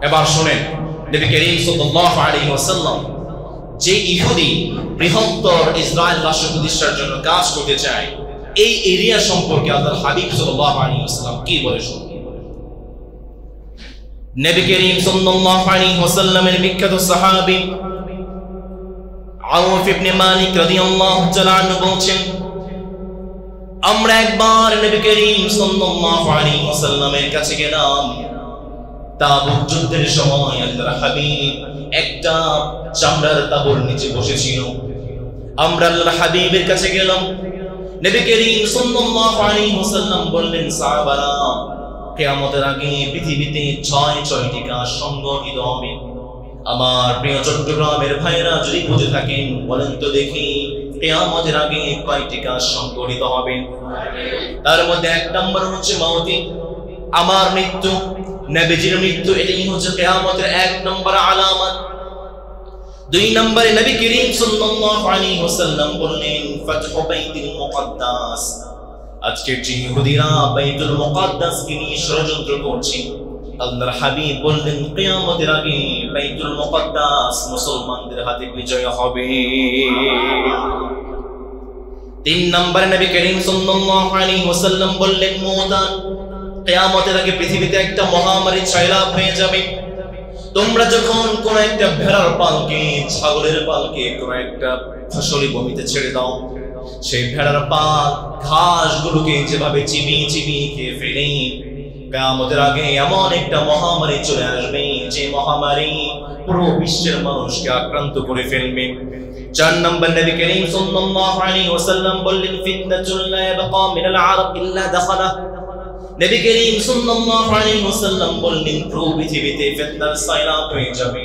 এবার শুনেন, নবী করিম সাল্লাল্লাহু আলাইহি ওয়াসাল্লাম যে ইহুদি বৃহত্তর ইসরায়েল রাষ্ট্র প্রতিষ্ঠার জন্য কাজ করতে চায়, এই এরিয়া সম্পর্কে আল্লাহর হাবিব সাল্লাল্লাহু আলাইহি ওয়াসাল্লাম কি বলে শুনুন। নবী করিম সাল্লাল্লাহু আলাইহি ওয়াসাল্লামের বিখ্যাত সাহাবী আউফ ইবনে মালিক রাদিয়াল্লাহু তাআলা আনহু বলেন, আমরা একবার নবী করিম সাল্লাল্লাহু আলাইহি ওয়াসাল্লামের কাছে গেলাম। তাবুক যুদ্ধের সময় আল্লাহর হাবিব একটা চামড়ার তাঁবুর নিচে বসেছিল। আমরা আল্লাহর হাবিবের কাছে গেলাম, নবী করিম সাল্লাল্লাহু আলাইহি ওয়াসাল্লাম বললেন, সাহাবারা, কিয়ামতের আগে পৃথিবীতে 6টি কাজ সংঘটিত হবে। আমার প্রিয় চট্টগ্রামের ভাইরা যদি বুঝে থাকেন, বলেন তো দেখি কিয়ামতের আগে কয়টি কাজ সংঘটিত হবে? তার মধ্যে 1 নম্বর হচ্ছে মাউতি, আমার মৃত্যু, নবীজির মৃত্যু। এটাই হচ্ছে কিয়ামতের 1 নম্বর আলামত। 2 নম্বরে নবী করিম সাল্লাল্লাহু আলাইহি ওয়াসাল্লাম বললেন, ফাতহু বাইতুল মুকাদ্দাস। আজকে যে ইহুদিরা বাইতুল মুকাদ্দাসকে নিয়ে ষড়যন্ত্র করছে, আল্লাহর হাবিব বললেন কিয়ামতের আগে বাইতুল মুকাদ্দাস মুসলমানদের হাতে বিজয় হবে। 3 নম্বরে নবী করিম সাল্লাল্লাহু আলাইহি ওয়াসাল্লাম বললেন, মুদান, কিয়ামতের আগে পৃথিবীতে একটা মহামারী ছয়লাভ হয়ে যাবে। তোমরা যখন কোন একটা ভেড়ার পালকে, ছাগলের পালকে কোন একটা ফসলি ভূমিতে ছেড়ে দাও, সেই ভেড়ার পাল ঘাসগুলোকে যেভাবে চিবিয়ে চিবিয়ে খেয়ে ফেলে, কিয়ামতের আগে এমন একটা মহামারী চলে আসবে যে মহামারী পুরো বিশ্বের মানুষকে আক্রান্ত করে ফেলবে। 4 নম্বর নবী করিম সাল্লাল্লাহু আলাইহি ওয়াসাল্লাম বললেন, ফিতনাতুল লা ইয়াবকা মিনাল আরব ইল্লা দাখালা। নবী করিম সাল্লাল্লাহু আলাইহি ওয়াসাল্লাম বললেন, পুরো পৃথিবীতে ফিতনার সাইলাব হয়ে যাবে।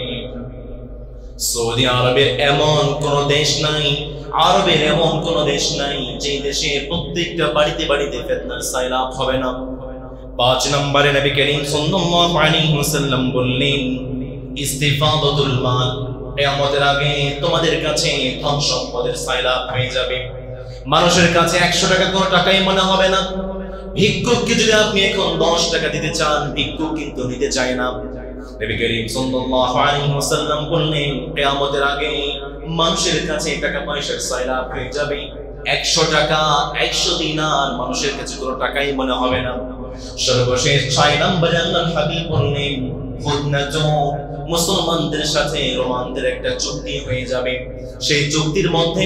সৌদি আরবের এমন কোন দেশ নাই, আরবের এমন কোন দেশ নাই যে দেশে প্রত্যেকটা বাড়িতে বাড়িতে ফিতনার সাইলাব হবে না। 5 নম্বরে নবী করিম সাল্লাল্লাহু আলাইহি ওয়াসাল্লাম বললেন, ইস্তিফাদাতুল মাল। কিয়ামতের আগে তোমাদের কাছে ধন সম্পদের সাইলাব হয়ে যাবে। মানুষের কাছে 100 টাকা কোনো টাকাই মনে হবে না। ভিক্ষুককে যদি আপনি এখন 10 টাকা দিতে চান, ভিক্ষুক কিন্তু নিতে চায় না। নবী করিম সাল্লাল্লাহু আলাইহি ওয়াসাল্লাম বললেন, কিয়ামতের আগে মানুষের কাছে টাকা পয়সার সাইলাব হয়ে যাবে। 100 টাকা, 100 দিনার মানুষের কাছে কোনো টাকাই মনে হবে না। সর্বশেষ 6 নম্বরে আল্লাহর হাবিব বললেন, হুদনাতু, মুসলমানদের সাথে রোমানদের একটা চুক্তি হয়ে যাবে। সেই চুক্তির মধ্যে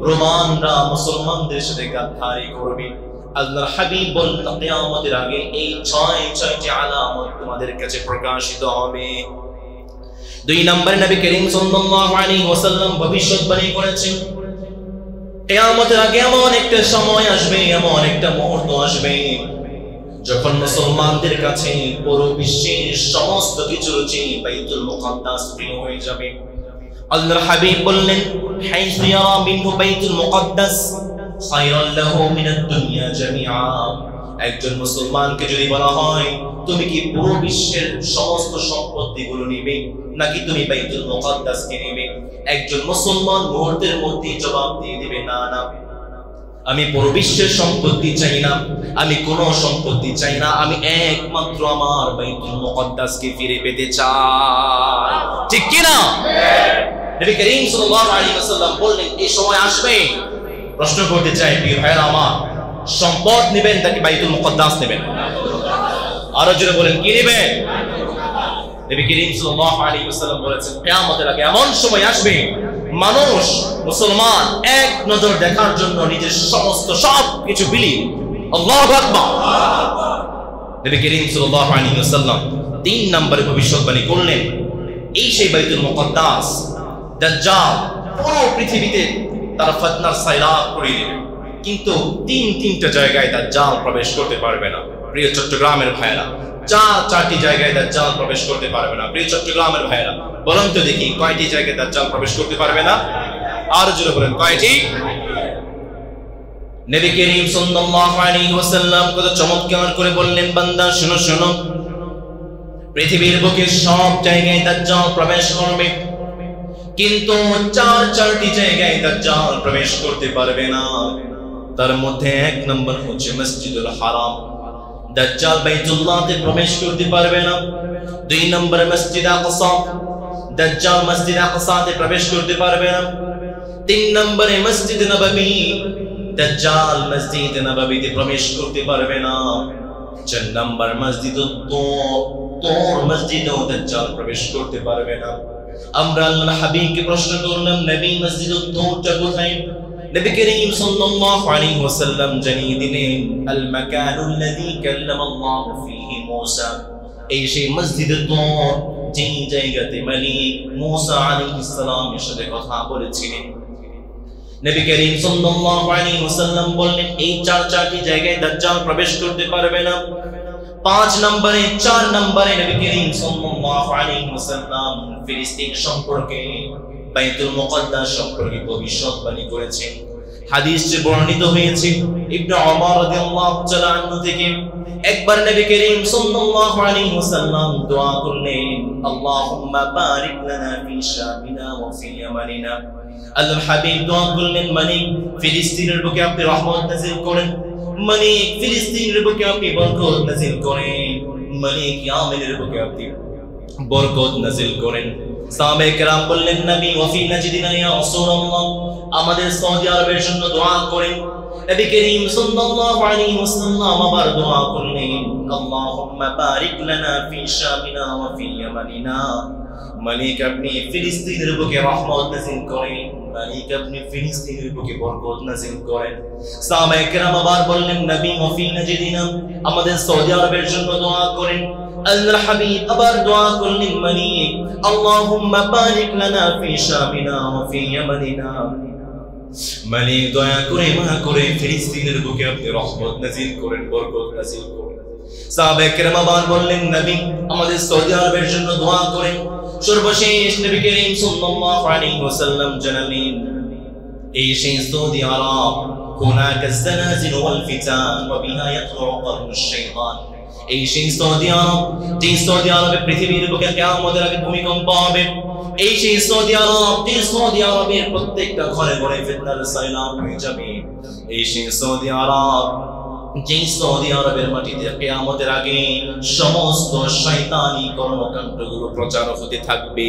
রোমানরা মুসলমানদের সাথে গাদ্দারি করবে। আল্লাহর হাবিব বললেন, কিয়ামতের আগে এই 6টি আলামত তোমাদের কাছে প্রকাশিত হবে। 2 নম্বরে নবী করিম সাল্লাল্লাহু আলাইহি ওয়াসাল্লাম ভবিষ্যৎবাণী করেছেন, কিয়ামতের আগে এমন একটা সময় আসবে, এমন একটা মুহূর্ত আসবে যখন মুসলমানদের কাছে পুরো বিশ্বের সমস্ত কিছুর চেয়ে বাইতুল মুকাদ্দাস প্রিয় হয়ে যাবে। আল্লাহর হাবিব বললেন, হাইসু ইয়ারা মিনহু বাইতুল মুকাদ্দাস খায়রান লাহু মিনাদ দুনিয়া জামিআ। একজন মুসলমানকে যদি বলা হয়, তুমি কি পুরো বিশ্বের সমস্ত সম্পত্তিগুলো নিবে নাকি তুমি বাইতুল মুকাদ্দাসকে নিবে, একজন মুসলমান মুহূর্তের মধ্যে জবাব দিয়ে দিবে, না না, আমি পুরো বিশ্বের সম্পত্তি চাই না, আমি কোনো সম্পত্তি চাই না, আমি একমাত্র আমার বাইতুল মুকাদ্দাসকে ফিরে পেতে চাই। ঠিক কি না? নবী করিম সাল্লাল্লাহু আলাইহি ওয়াসাল্লাম বললেন, এই সময় আসবে। প্রশ্ন করতে চাই, প্রিয় ভাইরা আমার, সম্পদ নেবেন নাকি বাইতুল মুকাদ্দাস নেবেন? আরো জোরে বলেন, কি নেবেন? নবী করিম সাল্লাল্লাহু আলাইহি ওয়াসাল্লাম বলেছেন, কিয়ামতের আগে এমন সময় আসবে মানুষ, মুসলমান এক নজর দেখার জন্য নিজের সমস্ত সবকিছু বিলিয়ে, আল্লাহু আকবার। নবী করিম সাল্লাল্লাহু আলাইহি ওয়াসাল্লাম 3 নম্বরে ভবিষ্যৎবাণী করলেন, এই সেই বাইতুল মুকাদ্দাস দাজ্জাল পুরো পৃথিবীতে তার ফিতনার সাইলাব করে দিবে, কিন্তু 3টা জায়গায় দাজ্জাল প্রবেশ করতে পারবে না। প্রিয় চট্টগ্রামের ভাইরা, 4টি জায়গায় দাজ্জাল প্রবেশ করতে পারবে না। প্রিয় চট্টগ্রামের ভাইরা, বলুন তো দেখি কয়টি জায়গায় দাজ্জাল প্রবেশ করতে পারবে না? আর জোরে বলেন, কয়টি? নবী করিম সাল্লাল্লাহু আলাইহি ওয়াসাল্লাম কত চমৎকার করে বললেন, বান্দা শোনো শোনো, পৃথিবীর বুকে সব জায়গায় দাজ্জাল প্রবেশ করবে, কিন্তু 4টি জায়গায় দাজ্জাল প্রবেশ করতে পারবে না। তার মধ্যে 1 নম্বর হচ্ছে মসজিদুল হারাম, দাজ্জাল বাইতুল্লাহতে প্রবেশ করতে পারবে না। 2 নম্বর মসজিদ আকসা, দাজ্জাল মসজিদ আকসাতে প্রবেশ করতে পারবে না। 3 নম্বরে মসজিদ নববী, দাজ্জাল মসজিদ নববীতে প্রবেশ করতে পারবে না। 4 নম্বর মসজিদুত তুর, মসজিদেও দাজ্জাল প্রবেশ করতে পারবে না। আমরা আল্লাহর হাবিবকে প্রশ্ন করলাম, নবী মসজিদুত তুরটা কোথায়? নবী করিম সাল্লাল্লাহু আলাইহি ওয়াসাল্লাম জানিয়ে দিলেন, আল মাকানুল্লাযী কাল্লামাল্লাহু ফীহি মূসা। এই সেই মসজিদুত তুর, যেই জায়গাতে মালিক মূসা আলাইহিস সালামের সাথে কথা বলেছিলেন। নবী করিম সাল্লাল্লাহু আলাইহি ওয়াসাল্লাম বললেন এই চারটি জায়গায় দাজ্জাল প্রবেশ করতে পারবে না। 5 নম্বরে 4 নম্বরে নবী করিম সাল্লাল্লাহু আলাইহি ওয়াসাল্লাম ফিলিস্তিন সম্পর্কে বাইতুল মুকদ্দাস সম্পর্কে ভবিষ্যৎবাণী করেছেন। হাদিসে বর্ণিত হয়েছে ইবনে ওমর রাদিয়াল্লাহু তাআলা আনহু থেকে একবার নবী করিম সাল্লাল্লাহু আলাইহি ওয়াসাল্লাম দোয়া করলেন আল্লাহুম্মা বারিক লানা ফি শামিনা ওয়া ফি ইয়ামানিনা। আল্লাহর হাবিব দোয়া করলেন মালিক ফিলিস্তিনের বুকে আপনি রহমত নাযিল করেন, মালিক ফিলিস্তিনের বুকে আপনি বরকত নাযিল করেন, মালিক ইয়ামেনের বুকে আপনি বরকত নাযিল করেন। সাহাবায়ে কেরাম বললেন নবী ওয়া ফি নাজদিনা ইয়া রাসূলুল্লাহ, আমাদের সৌদি আরবের জন্য দোয়া করেন। নবী করিম সাল্লাল্লাহু আলাইহি ওয়াসাল্লাম আবার দোয়া করলেন আল্লাহুম্মা বারিক লানা ফি শামিনা ওয়া ফি ইয়ামানিনা। মালিক আপনি ফিলিস্তিনের বুকে রহমত নাযিল করেন, মালিক আপনি ফিলিস্তিনের বুকে বরকত নাযিল করেন। সাহাবায়ে কেরাম আবার বললেন নবী ওয়া ফি নাজদিনা, আমাদের সৌদি আরবের জন্য দোয়া করেন। আল্লাহর হাবিব আবার দোয়া করলেন মালিক আল্লাহুম্মা বারিক লানা ফি শামিনা ওয়া ফি ইয়ামানিনা। মালিক দয়া করে মায়া করে ফিলিস্তিনের বুকে আপনি রহমত নাযিল করেন, বরকত নাযিল করেন। সাহাবায়ে কেরাম আবার বললেন নবী আমাদের সৌদি আরবের জন্য দোয়া করেন। সর্বশেষ নবী করিম সাল্লাল্লাহু আলাইহি ওয়াসাল্লাম জানালেন এই সেই সৌদি আরব হুনাকা الزلازل والفتن وبها يطلع قرن الشيطان। এই সেই সৌদি আরব যে সৌদি আরবে পৃথিবীর বুকে কিয়ামতের আগে ভূমিকম্প হবে। এই সেই সৌদি আরব যে সৌদি আরবের প্রত্যেকটা ঘরে ঘরে ফিতনার সাইলাম হয়ে যাবে। এই সেই সৌদি আরব যে সৌদি আরবের মাটিতে কিয়ামতের আগে সমস্ত শয়তানি কর্মকাণ্ডগুলো প্রচার হতে থাকবে।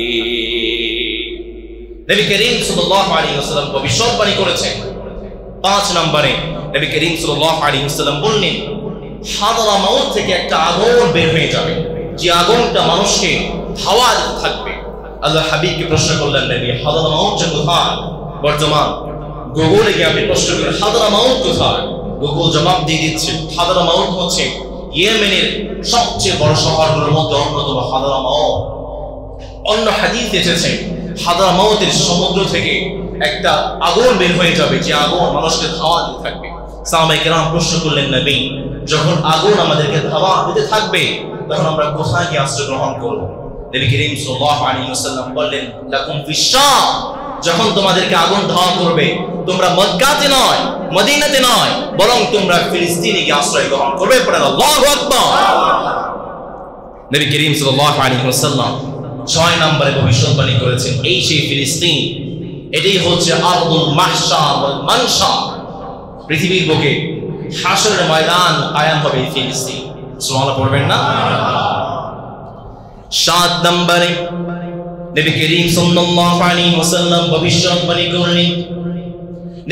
নবী করিম সাল্লাল্লাহু আলাইহি ওয়াসাল্লাম ভবিষ্যৎবাণী করেছেন। 5 নম্বরে নবী করিম সাল্লাল্লাহু আলাইহি ওয়াসাল্লাম বললেন হাদরা মাউত থেকে একটা আগুন বের হয়ে যাবে, যে আগুনটা মানুষকে ধাওয়া দিতে থাকবে। আল্লাহর হাবিবকে প্রশ্ন করলেন নবী হাদরা মাউত কোথায়? বর্তমান গুগলে গিয়ে আপনি প্রশ্ন করেন হাদরা মাউত কোথায়, গুগল জবাব দিয়ে দিচ্ছে হাদরা মাউত হচ্ছে ইয়েমেনের সবচেয়ে বড় শহরগুলোর মধ্যে অন্যতম হাদরা মাউত। অন্য হাদিসে এসেছে হাদরা মাউতের সমুদ্র থেকে একটা আগুন বের হয়ে যাবে, যে আগুন মানুষকে ধাওয়া দিতে থাকবে। সাহাবায়ে কেরাম প্রশ্ন করলেন নবী যখন আগুন আমাদেরকে ধাওয়া দিতে থাকবে তখন আমরা কোথায় গিয়ে আশ্রয় গ্রহণ করব? নবী করিম সাল্লাল্লাহু আলাইহি ওয়াসাল্লাম বললেন লাকুম ফিশ শাম, যখন তোমাদেরকে আগুন ধাওয়া করবে তোমরা মক্কাতে নয় মদিনাতে নয় বরং তোমরা ফিলিস্তিনে গিয়ে আশ্রয় গ্রহণ করবে। পড়েন আল্লাহু আকবার। নবী করিম সাল্লাল্লাহু আলাইহি ওয়াসাল্লাম 6 নম্বরে ভবিষ্যৎবাণী করেছেন এই সেই ফিলিস্তিন, এটাই হচ্ছে আরদুল মাহশার ওয়াল মানশা। পৃথিবীর বুকে হাশরের ময়দান কায়েম হবে এই ফিলিস্তিন। সুবহানাল্লাহ পড়বেন না? 7 নম্বরে নবী করিম সাল্লাল্লাহু আলাইহি ওয়াসাল্লাম ভবিষ্যৎবাণী করলেন।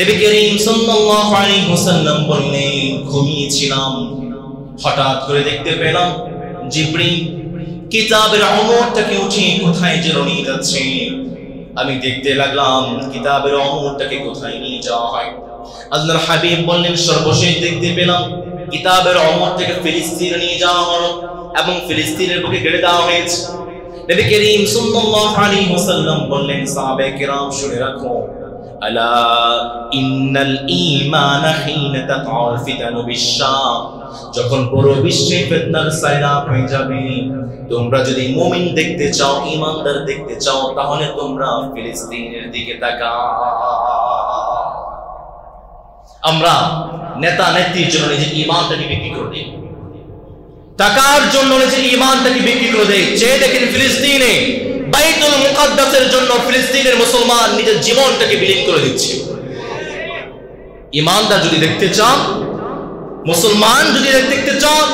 নবী করিম সাল্লাল্লাহু আলাইহি ওয়াসাল্লাম বললেন ঘুমিয়েছিলাম, হঠাৎ করে দেখতে পেলাম জিবরিল কিতাবের অমরটাকে উঠিয়ে কোথায় যেন নিয়ে যাচ্ছে। আমি দেখতে লাগলাম কিতাবের অমরটাকে কোথায় নিয়ে যাওয়া হয়। আল্লাহর হাবিব বললেন সর্বশেষ দেখতে পেলাম কিতাবের অমরটাকে ফিলিস্তিনে নিয়ে যাওয়া হলো এবং ফিলিস্তিনের বুকে গেড়ে দেওয়া হয়েছে। নবী করিম সাল্লাল্লাহু আলাইহি ওয়াসাল্লাম বললেন সাহাবায়ে কেরাম শুনে রাখো আলা ইন্নাল ঈমানা হিনা তাতাউল ফিতানু বিশ-শাম, যখন পুরো বিশ্বে ফিতনার সাইলাব হয়ে যাবে তোমরা যদি মুমিন দেখতে চাও ঈমানদার দেখতে চাও তাহলে তোমরা ফিলিস্তিনের দিকে তাকাও। আমরা নেতা নেত্রীর জন্য নিজের ঈমানটাকে বিক্রি করে দিই, টাকার জন্য নিজের ঈমানটাকে বিক্রি করে দেয়। যে দেখেন ফিলিস্তিনে বাইতুল মুকদ্দাসের জন্য ফিলিস্তিনের মুসলমান নিজের জীবনটাকে বিলীন করে দিচ্ছে। ঈমানদার যদি দেখতে চান, মুসলমান যদি দেখতে চান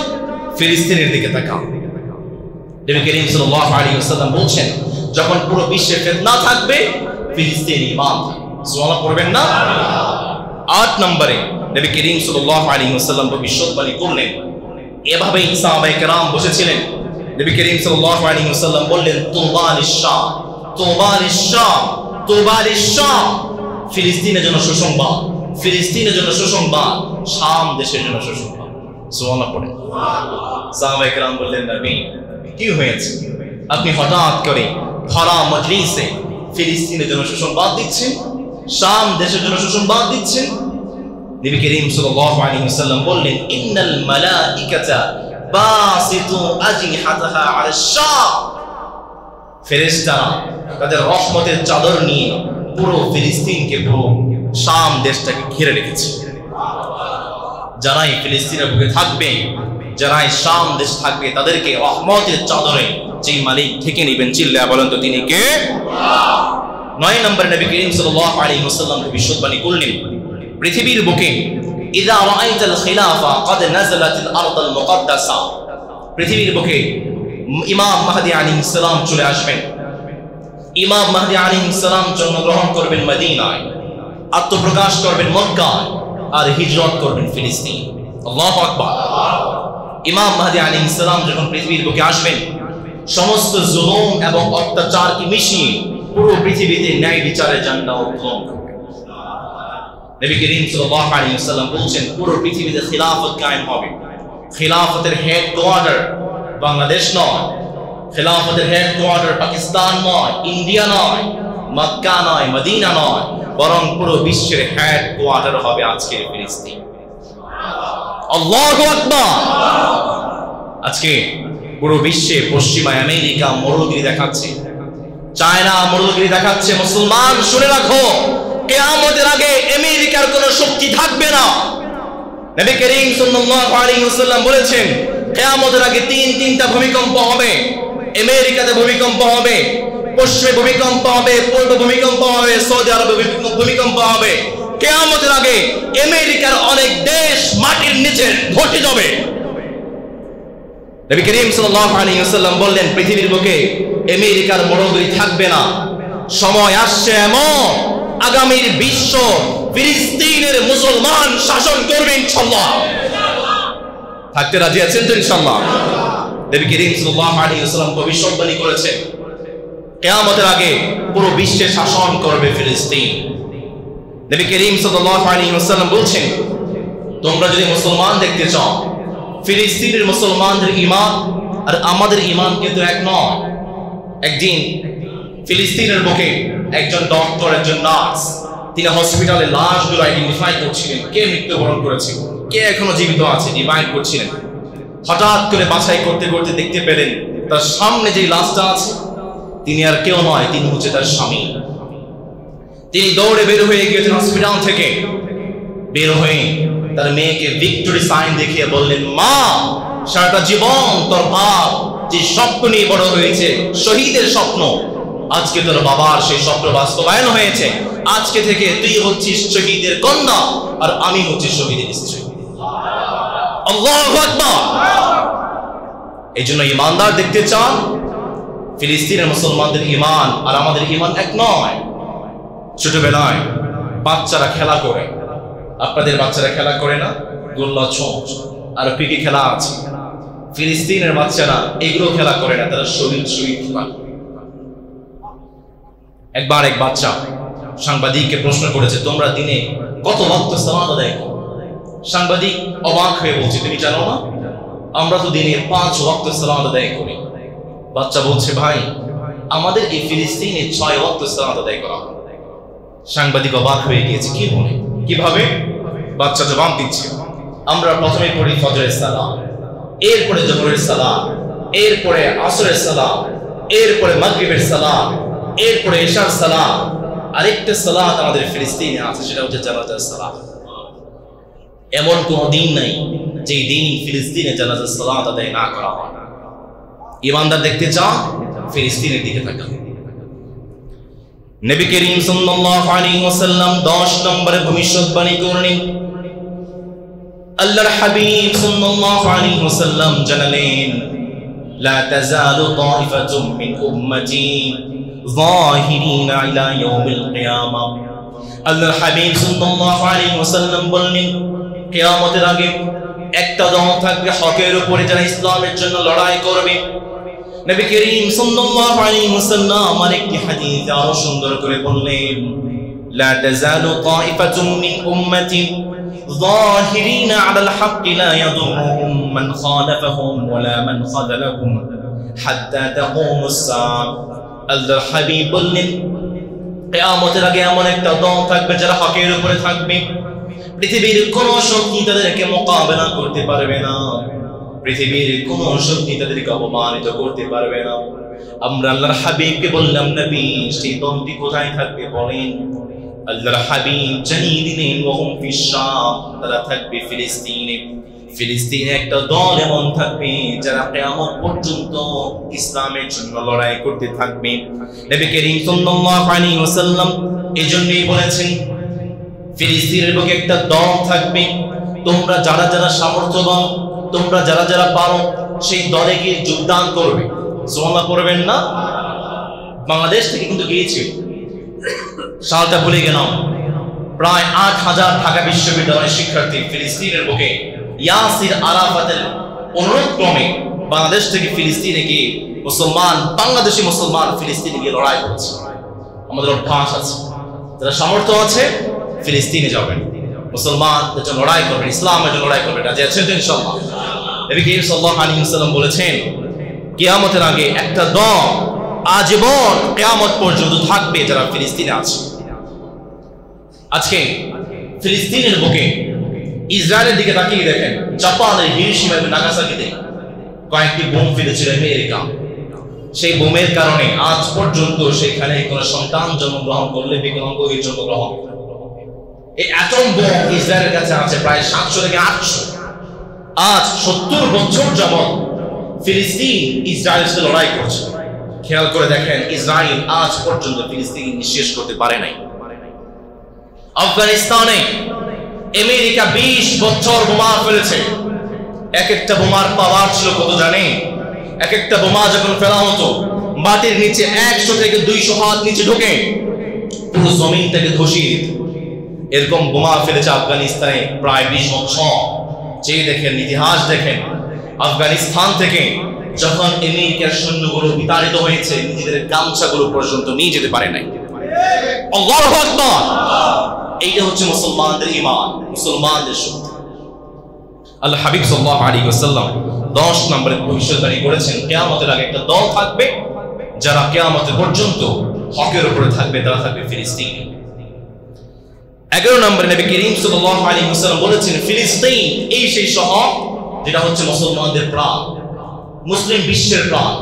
ফিলিস্তিনের দিকে তাকান। নবী করিম সাল্লাল্লাহু আলাইহি ওয়াসাল্লাম বলেন যখন পুরো বিশ্বে ফিতনা থাকবে ফিলিস্তিন ঈমান থাকবে। সুবহানাল্লাহ পড়বেন না? 8 নম্বরে নবী করিম সাল্লাল্লাহু আলাইহি ওয়াসাল্লাম ভবিষ্যৎবাণী করলেন। এভাবেই সাহাবায়ে কেরাম বসেছিলেন। নবী করিম সাল্লাল্লাহু আলাইহি ওয়াসাল্লাম বললেন তুবা লিশ-শাম, তুবা লিশ-শাম, তুবা লিশ-শাম, ফিলিস্তিনের জন্য সুসংবাদ, ফিলিস্তিনের জন্য সুসংবাদ, শাম দেশের জন্য সুসংবাদ। সুবহানাল্লাহ পড়েন। সাহাবায়ে কেরাম বললেন নবী কি হয়েছে আপনি হঠাৎ করে ভরা মজলিসে ফিলিস্তিনের জন্য সুসংবাদ দিচ্ছেন? শাম দেশের জন্য সুসংবাদ দিচ্ছেন। নবী করিম সাল্লাল্লাহু আলাইহি ওয়াসাল্লাম বললেন, ইন্নাল মালাইকাতা বাসিতু আজনিহাতাহা আলা শাম। ফেরেশতারা তাদের রহমতের চাদর নিয়ে পুরো ফিলিস্তিনকে, পুরো শাম দেশটাকে ঘিরে রেখেছে। যারাই ফিলিস্তিনের বুকে থাকবে, যারাই শাম দেশ থাকবে, তাদেরকে রহমতের চাদরে যেই মালিক ঢেকে নেবেন, চিল্লায়া বলেন তো তিনি কে? 9 নম্বরে নবী করিম সাল্লাল্লাহু আলাইহি ওয়াসাল্লাম ভবিষ্যৎবাণী করলেন, পৃথিবীর বুকে ইযা রাআইতাল খিলাফা ক্বাদ নাযালাতিল আরদাল মুকাদ্দাসা, পৃথিবীর বুকে ইমাম মাহদী আলাইহিস সালাম চলে আসবেন। ইমাম মাহদী আলাইহিস সালাম জন্মগ্রহণ করবেন মদিনায়, আত্মপ্রকাশ করবেন মক্কায়, আর হিজরত করবেন ফিলিস্তিন। আল্লাহু আকবার। ইমাম মাহদী আলাইহিস সালাম যখন পৃথিবীর বুকে আসবেন, সমস্ত জুলুম এবং অত্যাচারকে মিশিয়ে পুরো পৃথিবীতে ন্যায় বিচারের ঝান্ডা উত্তোলন করবেন। নবী করিম সাল্লাল্লাহু আলাইহি ওয়াসাল্লাম বলেছেন, পুরো পৃথিবীতে খিলাফত কায়েম হবে। খিলাফতের হেডকোয়ার্টার বাংলাদেশ নয়, খিলাফতের হেডকোয়ার্টার পাকিস্তান নয়, ইন্ডিয়া নয়, মক্কা নয়, মদিনা নয়, বরং পুরো বিশ্বের হেডকোয়ার্টার হবে আজকের ফিলিস্তিন। আল্লাহু আকবার। আজকে পুরো বিশ্বে পশ্চিমা আমেরিকা মরুগিরি দেখাচ্ছে, চায়না মরুগিরি দেখাচ্ছে। মুসলমান শুনে রাখো, কিয়ামতের আগে আমেরিকার কোনো শক্তি থাকবে না। নবী করিম সাল্লাল্লাহু আলাইহি ওয়াসাল্লাম বলেছেন, কিয়ামতের আগে তিনটা ভূমিকম্প হবে। আমেরিকাতে ভূমিকম্প হবে, পশ্চিমে ভূমিকম্প হবে, পূর্বে ভূমিকম্প হবে, সৌদি আরবে ভূমিকম্প হবে। কিয়ামতের আগে আমেরিকার অনেক দেশ মাটির নিচে ধসে যাবে। নবী করিম সাল্লাল্লাহু আলাইহি ওয়াসাল্লাম বললেন, পৃথিবীর বুকে আমেরিকার মরুভূমি থাকবে না। সময় আসছে এমন, আগামীর বিশ্ব ফিলিস্তিনের মুসলমান শাসন করবে ইনশাআল্লাহ। থাকতে রাজি আছেন তো ইনশাআল্লাহ? নবী করিম সাল্লাল্লাহু আলাইহি ওয়াসাল্লাম ভবিষ্যৎবাণী করেছেন, কিয়ামতের আগে পুরো বিশ্বে শাসন করবে ফিলিস্তিন। নবী করিম সাল্লাল্লাহু আলাইহি ওয়াসাল্লাম বলছেন, তোমরা যদি মুসলমান দেখতে চাও, ফিলিস্তিনের মুসলমানদের ঈমান আর আমাদের ঈমান কিন্তু এক নয়। একদিন ফিলিস্তিনের বুকে একজন ডক্টর, একজন নার্স, তিনি হসপিটালে লাশগুলো আইডেন্টিফাই করছিলেন, কে মৃত্যুবরণ করেছে, কে এখনো জীবিত আছে, ডিভাইড করছিলেন। হঠাৎ করে বাছাই করতে করতে দেখতে পেলেন, তার সামনে যে লাশটা আছে, তিনি আর কেউ নয়, তিনি হচ্ছে তার স্বামী। তিনি দৌড়ে বের হয়ে গিয়েছেন হসপিটাল থেকে। বের হয়ে তার মেয়েকে ভিক্টরি সাইন দেখিয়ে বললেন, মা, সারাটা জীবন তোর বাপ যে স্বপ্ন নিয়ে বড় হয়েছে, শহীদের স্বপ্ন, আজকে তোর বাবার সেই স্বপ্ন বাস্তবায়ন হয়েছে। আজকে থেকে তুই হচ্ছিস শহীদের কন্যা, আর আমি হচ্ছি শহীদের স্ত্রী। আল্লাহু আকবার। এই জন্য ইমানদার দেখতে চান, ফিলিস্তিনের মুসলমানদের ঈমান আর আমাদের ঈমান এক নয়। ছোটবেলায় বাচ্চারা খেলা করে, আপনাদের বাচ্চারা খেলা করে না? গোল্লা ছোঁচ আর পিকে খেলা আছে। ফিলিস্তিনের বাচ্চারা এগুলো খেলা করে না, তারা শহীদ খেলা। একবার এক বাচ্চা সাংবাদিককে প্রশ্ন করেছে, তোমরা দিনে কত ওয়াক্ত সালাত আদায় করো? সাংবাদিক অবাক হয়ে বলছে, তুমি জানো না? আমরা তো দিনে 5 ওয়াক্ত সালাত আদায় করি। বাচ্চা বলছে, ভাই, আমাদের এই ফিলিস্তিনে 6 ওয়াক্ত সালাত আদায় করা। সাংবাদিক অবাক হয়ে গিয়েছে, কি বলে, কিভাবে? বাচ্চা জবাব দিচ্ছে, আমরা প্রথমে পড়ি ফজরের সালাত, এরপরে জোহরের সালাত, এরপরে আসরের সালাত, এরপরে মাগরিবের সালাত, এরপরে ইশার সালাত। আরেকটা সালাত আমাদের ফিলিস্তিনে আছে, সেটা হচ্ছে জানাজার সালাত। এমন কোন দিন নাই যে দিন ফিলিস্তিনে জানাজার সালাত আদায় না করা হয়। ঈমানদার দেখতে চান, ফিলিস্তিনের দিকে তাকান। নবী করিম সাল্লাল্লাহু আলাইহি ওয়াসাল্লাম 10 নম্বরে ভবিষ্যৎবাণী করলেন। আল্লাহর হাবিব সাল্লাল্লাহু আলাইহি ওয়াসাল্লাম জানালেন, লা তাযালু তাইফাতুম মিন উম্মতি যাহিরিনা ইলা ইয়াউমিল কিয়ামাহ। আল্লাহর হাবিব সাল্লাল্লাহু আলাইহি ওয়াসাল্লাম বললেন, কিয়ামতের আগে একটা দল থাকবে হকের উপরে, যারা ইসলামের জন্য লড়াই করবে। নবী করিম সাল্লাল্লাহু আলাইহি ওয়াসাল্লাম আরেকটি হাদিসে আরো সুন্দর করে বললেন, লা তাযালু তাইফাতুম মিন উম্মতি যাহিরিনা আলাল হাক্কি লা ইয়াদুরুহুম মান খালাফাহুম ওয়ালা মান খাযালাহুম হাত্তা তাকুমুস সাআহ। আল্লাহর হাবিব বললেন, কিয়ামতের আগে এমন একটা দল থাকবে যারা হকের উপরে থাকবে, পৃথিবীর কোন শক্তি তাদেরকে মোকাবেলা করতে পারবে না, পৃথিবীর কোন শক্তি তাদেরকে অপমানিত করতে পারবে না। আমরা আল্লাহর হাবিবকে বললাম, নবী সেই দলটি কোথায় থাকবে বলেন? আল্লাহর হাবিব জানিয়ে দিলেন, ওহুম ফিশ শাম, তারা থাকবে ফিলিস্তিনে। ফিলিস্তিনে একটা দল এমন থাকবে যারা কিয়ামত পর্যন্ত ইসলামের জন্য লড়াই করতে থাকবে। নবী করিম সাল্লাল্লাহু আলাইহি ওয়াসাল্লাম এজন্যই বলেছেন, ফিলিস্তিনের বুকে একটা দল থাকবে, তোমরা যারা যারা সামর্থ্যবান, তোমরা যারা যারা পারো সেই দলে গিয়ে যোগদান করবে। সুবহানাল্লাহ পড়বেন না? বাংলাদেশ থেকে কিন্তু গিয়েছিল, সালটা ভুলে গেলাম, প্রায় ৮,০০০ ঢাকা বিশ্ববিদ্যালয়ের শিক্ষার্থী ফিলিস্তিনের বুকে ইয়াসির আরাফাতের অনুরোধক্রমে বাংলাদেশ থেকে ফিলিস্তিনে গিয়ে মুসলমান, বাংলাদেশি মুসলমান ফিলিস্তিনে গিয়ে লড়াই করছে। আমাদের অভ্যাস আছে, যারা সামর্থ্য আছে ফিলিস্তিনে যাবেন, মুসলমানদের জন্য লড়াই করবেন, ইসলামের জন্য লড়াই করবেন। রাজি আছেন তো ইনশাআল্লাহ? নবী করিম সাল্লাল্লাহু আলাইহি ওয়াসাল্লাম বলেছেন, কিয়ামতের আগে একটা দল আজীবন কিয়ামত পর্যন্ত থাকবে যারা ফিলিস্তিনে আছে। আজকে ফিলিস্তিনের বুকে ইসরায়েলের দিকে তাকিয়ে দেখেন, জাপানের হিরোশিমা এবং নাগাসাকিতে কয়েকটি বোম ফেলেছিল আমেরিকা। সেই বোমের কারণে আজ পর্যন্ত সেখানে কোন সন্তান জন্মগ্রহণ করলে বিকলাঙ্গের জন্মগ্রহণ। এই অ্যাটম বোম ইসরায়েলের কাছে আছে প্রায় 700 থেকে 800। আজ 70 বছর যাবত ফিলিস্তিন ইসরায়েলের সাথে লড়াই করছে। খেয়াল করে দেখেন, ইসরায়েল আজ পর্যন্ত ফিলিস্তিন শেষ করতে পারে নাই। আফগানিস্তানে আমেরিকা 20 বছর বোমা ফেলেছে। এক একটা বোমার পাওয়ার ছিল কত জানেন? এক একটা বোমা যখন ফেলা হতো, মাটির নিচে 100 থেকে 200 হাত নিচে ঢোকে পুরো জমিনটাকে ধসিয়ে দিত। এরকম বোমা ফেলেছে আফগানিস্তানে প্রায় 20 বছর। যে দেখেন, ইতিহাস দেখেন, আফগানিস্তান থেকে যখন আমেরিকার সৈন্যগুলো বিতাড়িত হয়েছে, নিজেদের গামছাগুলো পর্যন্ত নিয়ে যেতে পারে নাই। আল্লাহু আকবার! এইটা হচ্ছে মুসলমানদের ঈমান, মুসলমানদের শক্তি। আল্লাহ হাবিব সাল্লাল্লাহু আলাইহি ওয়াসাল্লাম 10 নম্বরে ভবিষ্যৎবাণী করেছেন, কিয়ামতের আগে একটা দল থাকবে যারা কিয়ামত পর্যন্ত হকের উপরে থাকবে, তারা থাকবে ফিলিস্তিনে। 11 নম্বরে নবী করিম সাল্লাল্লাহু আলাইহি ওয়াসাল্লাম বলেছেন, ফিলিস্তিন এই সেই শহর যেটা হচ্ছে মুসলমানদের প্রাণ, মুসলিম বিশ্বের প্রাণ।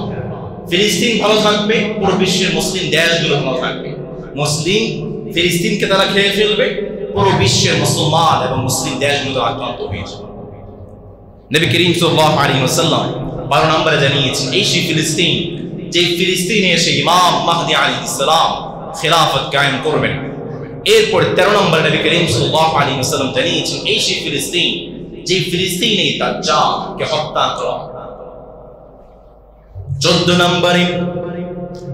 ফিলিস্তিন ভালো থাকবে, পুরো বিশ্বের মুসলিম দেশগুলো ভালো থাকবে। মুসলিম ফিলিস্তিনকে তারা খেয়ে ফেলবে, পুরো বিশ্বের মুসলমান এবং মুসলিম দেশগুলো আক্রান্ত হয়ে যাবে। নবী করিম সাল্লাল্লাহু আলাইহি ওয়াসাল্লাম 12 নম্বরে জানিয়েছেন, এই সেই ফিলিস্তিন, যে ফিলিস্তিনে এসে ইমাম মাহদি আলাইহিস সালাম খিলাফত কায়েম করবেন। এরপর 13 নম্বরে নবী করিম সাল্লাল্লাহু আলাইহি ওয়াসাল্লাম জানিয়েছেন, এই সেই ফিলিস্তিন, যে ফিলিস্তিনে দাজ্জালকে হত্যা করা। 14 নম্বরে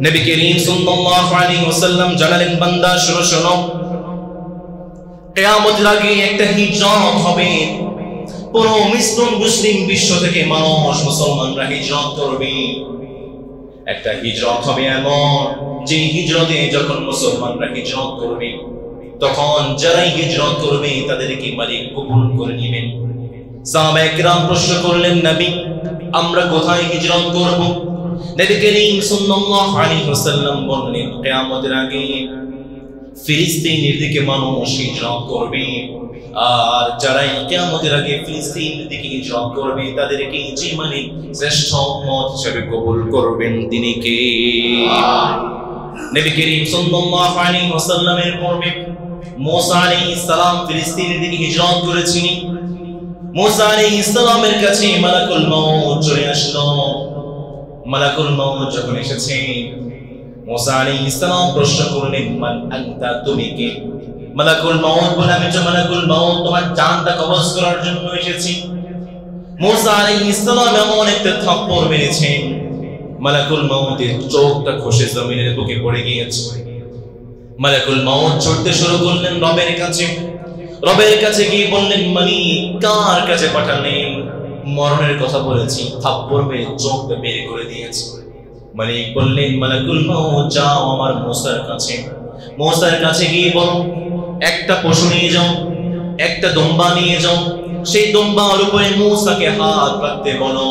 নবী করিম সাল্লাল্লাহু আলাইহি ওয়াসাল্লাম জানালেন, বান্দা শোনো শোনো, কিয়ামতের আগে একটা হিজরত হবে। পুরো মুসলিম বিশ্ব থেকে মানুষ, মুসলমানরা হিজরত করবে। একটা হিজরত হবে এমন, যে হিজরতে যখন মুসলমানরা হিজরত করবে, তখন যারাই হিজরত করবে তাদেরকে মালিক কবুল করে নেবেন। সাহাবায়ে কেরাম প্রশ্ন করলেন, নবী আমরা কোথায় হিজরত করব? নবী করিম সাল্লাল্লাহু আলাইহি ওয়াসাল্লাম বললেন, কিয়ামতের আগে ফিলিস্তিনের দিকে মানুষ হিজরত করবে, আর যারা কিয়ামতের আগে ফিলিস্তিনের দিকে হিজরত করবে তাদেরকে যে মালিক শ্রেষ্ঠ উম্মত হিসেবে কবুল করবেন তিনি কে? নবী করিম সাল্লাল্লাহু আলাইহি ওয়াসাল্লামের পূর্বে মুসা আলাইহিস সালাম ফিলিস্তিনের দিকে হিজরত করেছিলেন। মুসা আলাইহিস সালামের কাছে মালাকুল মউত চলে আসলো। মালাকুল মউত যখন এসেছে, মুসা আলাইহিস সালাম প্রশ্ন করলেন, মান আনতা, তুমি কে? মালাকুল মউত বলে, আমি তো মালাকুল মউত, তোমার জানটা কবজ করার জন্য এসেছি। মুসা আলাইহিস সালাম এমন একটা থাপ্পড় মেরেছেন, মালাকুল মউতের চোখটা খসে জমিনের বুকে পড়ে গিয়েছে। মালাকুল মউত ছুটতে শুরু করলেন রবের কাছে। রবের কাছে গিয়ে বললেন, মালিক কার কাছে পাঠালেন? মরণের কথা বলেছি, থাপ্পড় মেরে চোখটা বের করে দিয়েছে। মালিক বললেন, মালাকুল মউত যাও আমার মুসার কাছে। মুসার কাছে গিয়ে বলো, একটা পশু নিয়ে যাও, একটা দুম্বা নিয়ে যাও, সেই দুম্বার উপরে মুসাকে হাত রাখতে বলো,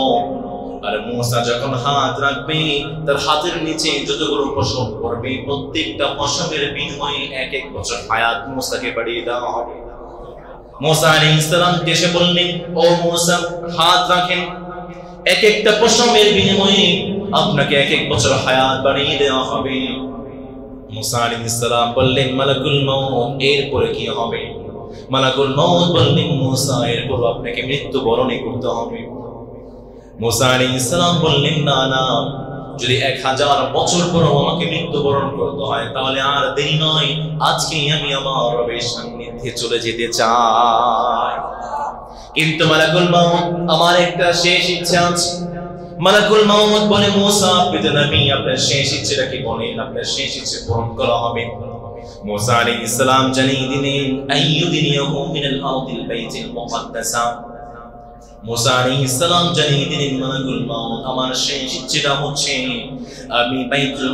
আর মূসা যখন হাত রাখবে তার হাতের নিচে যতগুলো পশম পড়বে প্রত্যেকটা পশমের বিনিময়ে এক এক বছর হায়াত মূসাকে বাড়িয়ে দেওয়া হবে। মূসা আলাইহিস সালাম এসে বললেন, ও মূসা হাত রাখেন, এক একটা পশমের বিনিময়ে আপনাকে এক এক বছর হায়াত বাড়িয়ে দেওয়া হবে। মূসা আলাইহিস সালাম বললেন, মালাকুল মউত, এরপরে কি হবে? মালাকুল মউত বললেন, মূসা এরপর আপনাকে মৃত্যুবরণ করতে হবে। মূসা আলাইহিস সালাম বললেন, না না, যদি 1000 বছর পরও আমাকে মৃত্যুবরণ করতে হয় তাহলে আর দেরি নয়, আজকেই আমি আমার রবের সান্নিধ্যে চলে যেতে চাই। কিন্তু মালাকুল মউত, আমার একটা শেষ ইচ্ছা আছে। মালাকুল মউত বলে, মূসা আপনি তো নবী, আপনার শেষ ইচ্ছেটা কি বলেন, আপনার শেষ ইচ্ছে পূরণ করা হবে। মূসা আলাইহিস সালাম জানিয়ে দিলেন, আইয়ুদিনিয়াহু মিনাল আরদিল বাইতিল মুকাদ্দাসা। মূসা আলাইহিস সালাম জানিয়ে দিলেন, মালাকুল মউত, আমার শেষ ইচ্ছেটা হচ্ছে আমি বাইতুল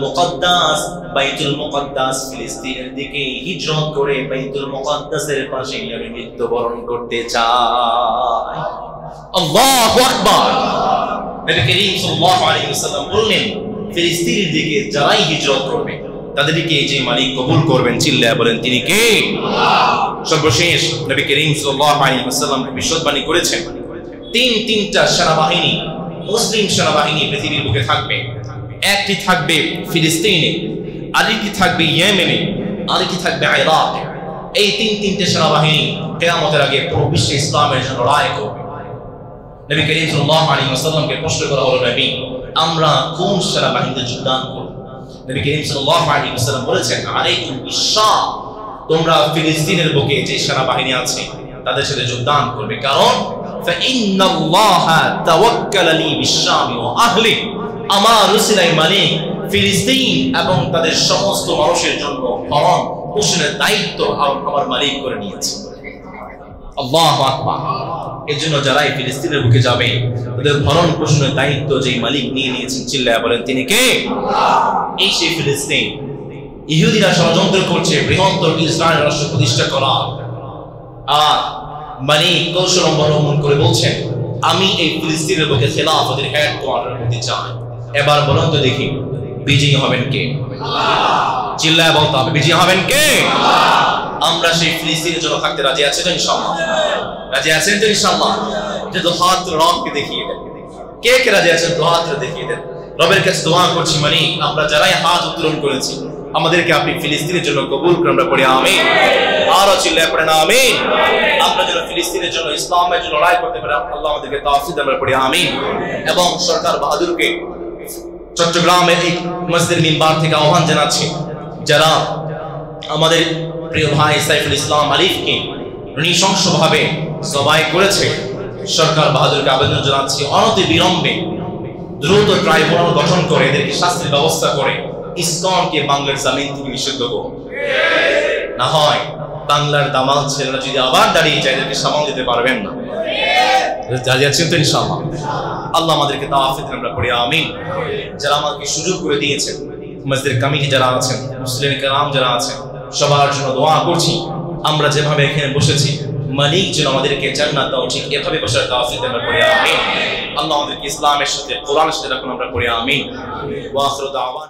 মুকাদ্দাস ফিলিস্তিনের দিকে হিজরত করে বাইতুল মুকাদ্দাসের পাশে আমি মৃত্যুবরণ করতে চাই। আল্লাহু আকবার। নবী করিম সাল্লাল্লাহু আলাইহি ওয়াসাল্লাম বললেন, ফিলিস্তিনের দিকে যারাই হিজরত করবে তাদেরকে যে মালিক কবুল করবেন, চিল্লায়া বলেন তিনি কে? আল্লাহ। সর্বশেষ নবী করিম সাল্লাল্লাহু আলাইহি ওয়াসাল্লাম ভবিষ্যৎবাণী করেছেন, তিনটা সেনাবাহিনী, মুসলিম সেনাবাহিনী পৃথিবীর বুকে থাকবে। একটি থাকবে ফিলিস্তিনে, আরেকটি থাকবে ইয়েমেনে, আরেকটি থাকবে ইরাকে। এই তিনটে সেনাবাহিনী কিয়ামতের আগে পুরো বিশ্বে ইসলামের জন্য লড়াই করবে। নবী করিম সাল্লাল্লাহু আলাইহি ওয়াসাল্লামকে প্রশ্ন করা হলো, নবী আমরা কোন সেনাবাহিনীতে যোগদান করব? নবী করিম সাল্লাল্লাহু আলাইহি ওয়াসাল্লাম বলেছেন, আলাইকুম বিশ-শাম, তোমরা ফিলিস্তিনের বুকে যে সেনাবাহিনী আছে তাদের সাথে যোগদান করবে, কারণ ফাইন্নাল্লাহা তাওয়াক্কালা লি বিশ-শাম ওয়া আহলি, আমার উসিলায় মালিক ফিলিস্তিন এবং তাদের সমস্ত মানুষের জন্য ভরণ পোষণের দায়িত্ব আমার মালিক করে নিয়েছে। আল্লাহু আকবার। এজন্য যারাই ফিলিস্তিনের বুকে যাবে তাদের ভরণ পোষণের দায়িত্ব যেই মালিক নিয়ে নিয়েছেন, চিল্লায়া বলেন তিনি কে? আল্লাহ। এই সেই ফিলিস্তিন, ইহুদিরা ষড়যন্ত্র করছে বৃহত্তর ইসরায়েল রাষ্ট্র প্রতিষ্ঠা করা, আর মালিক কৌশল অবলম্বন করে বলছেন, আমি এই ফিলিস্তিনের বুকে খেলাফতের হেডকোয়ার্টার করতে চাই। এবার বলুন তো দেখি, বিজয়ী হবেন কে? আল্লাহ। চিল্লায়া বলতে হবে, বিজয়ী হবেন কে? আল্লাহ। আমরা সেই ফিলিস্তিনের জন্য থাকতে রাজি আছি তো ইনশাআল্লাহ? রাজি আছেন তো ইনশাআল্লাহ? যে দুহাত রবকে দেখিয়ে দেন, কে কে রাজি আছেন দুহাত দেখিয়ে দেন। রবের কাছে দোয়া করছি, মালিক আমরা যারাই হাত উত্তোলন করেছি আমাদেরকে আপনি ফিলিস্তিনের জন্য কবুল করুন। আমরা পড়ি আমিন। আরো চিল্লায়া পড়েন আমিন। আমরা যেন ফিলিস্তিনের জন্য, ইসলামের জন্য লড়াই করতে পারি, আল্লাহ আমাদেরকে তৌফিক দান। আমরা পড়ি আমিন। এবং সরকার বাহাদুরকে চট্টগ্রামের এই মসজিদের মিম্বার থেকে আহ্বান জানাচ্ছি, যারা আমাদের প্রিয় ভাই সাইফুল ইসলাম আলিফকে নৃশংসভাবে জবাই করেছে, সরকার বাহাদুরকে আবেদন জানাচ্ছি, অনতি বিলম্বে দ্রুত ট্রাইব্যুনাল গঠন করে এদেরকে শাস্তির ব্যবস্থা করে ইসকনকে বাংলার জমিন থেকে নিষিদ্ধ করুন। না হয় বাংলার দামাল ছেলেরা যদি আবার দাঁড়িয়ে যায় এদেরকে সামাল দিতে পারবেন না। দাঁড়িয়ে আছেন তো ইনশাআল্লাহ? আল্লাহ আমাদেরকে তৌফিক দান। আমরা পড়ি আমিন। যারা আমাকে সুযোগ করে দিয়েছেন, মসজিদের কমিটি যারা আছেন, মুসলিম কেরাম যারা আছেন, সবার জন্য দোয়া করছি। আমরা যেভাবে এখানে বসেছি, মালিক যেন আমাদেরকে জান্নাত দাও, ঠিক এভাবে বসার তৌফিক দান। আমরা পড়ি আমিন। আল্লাহ আমাদেরকে ইসলামের সাথে, কোরআনের সাথে রাখুন। আমরা পড়ি আমিন। ওয়া আখিরু দাওয়ানা।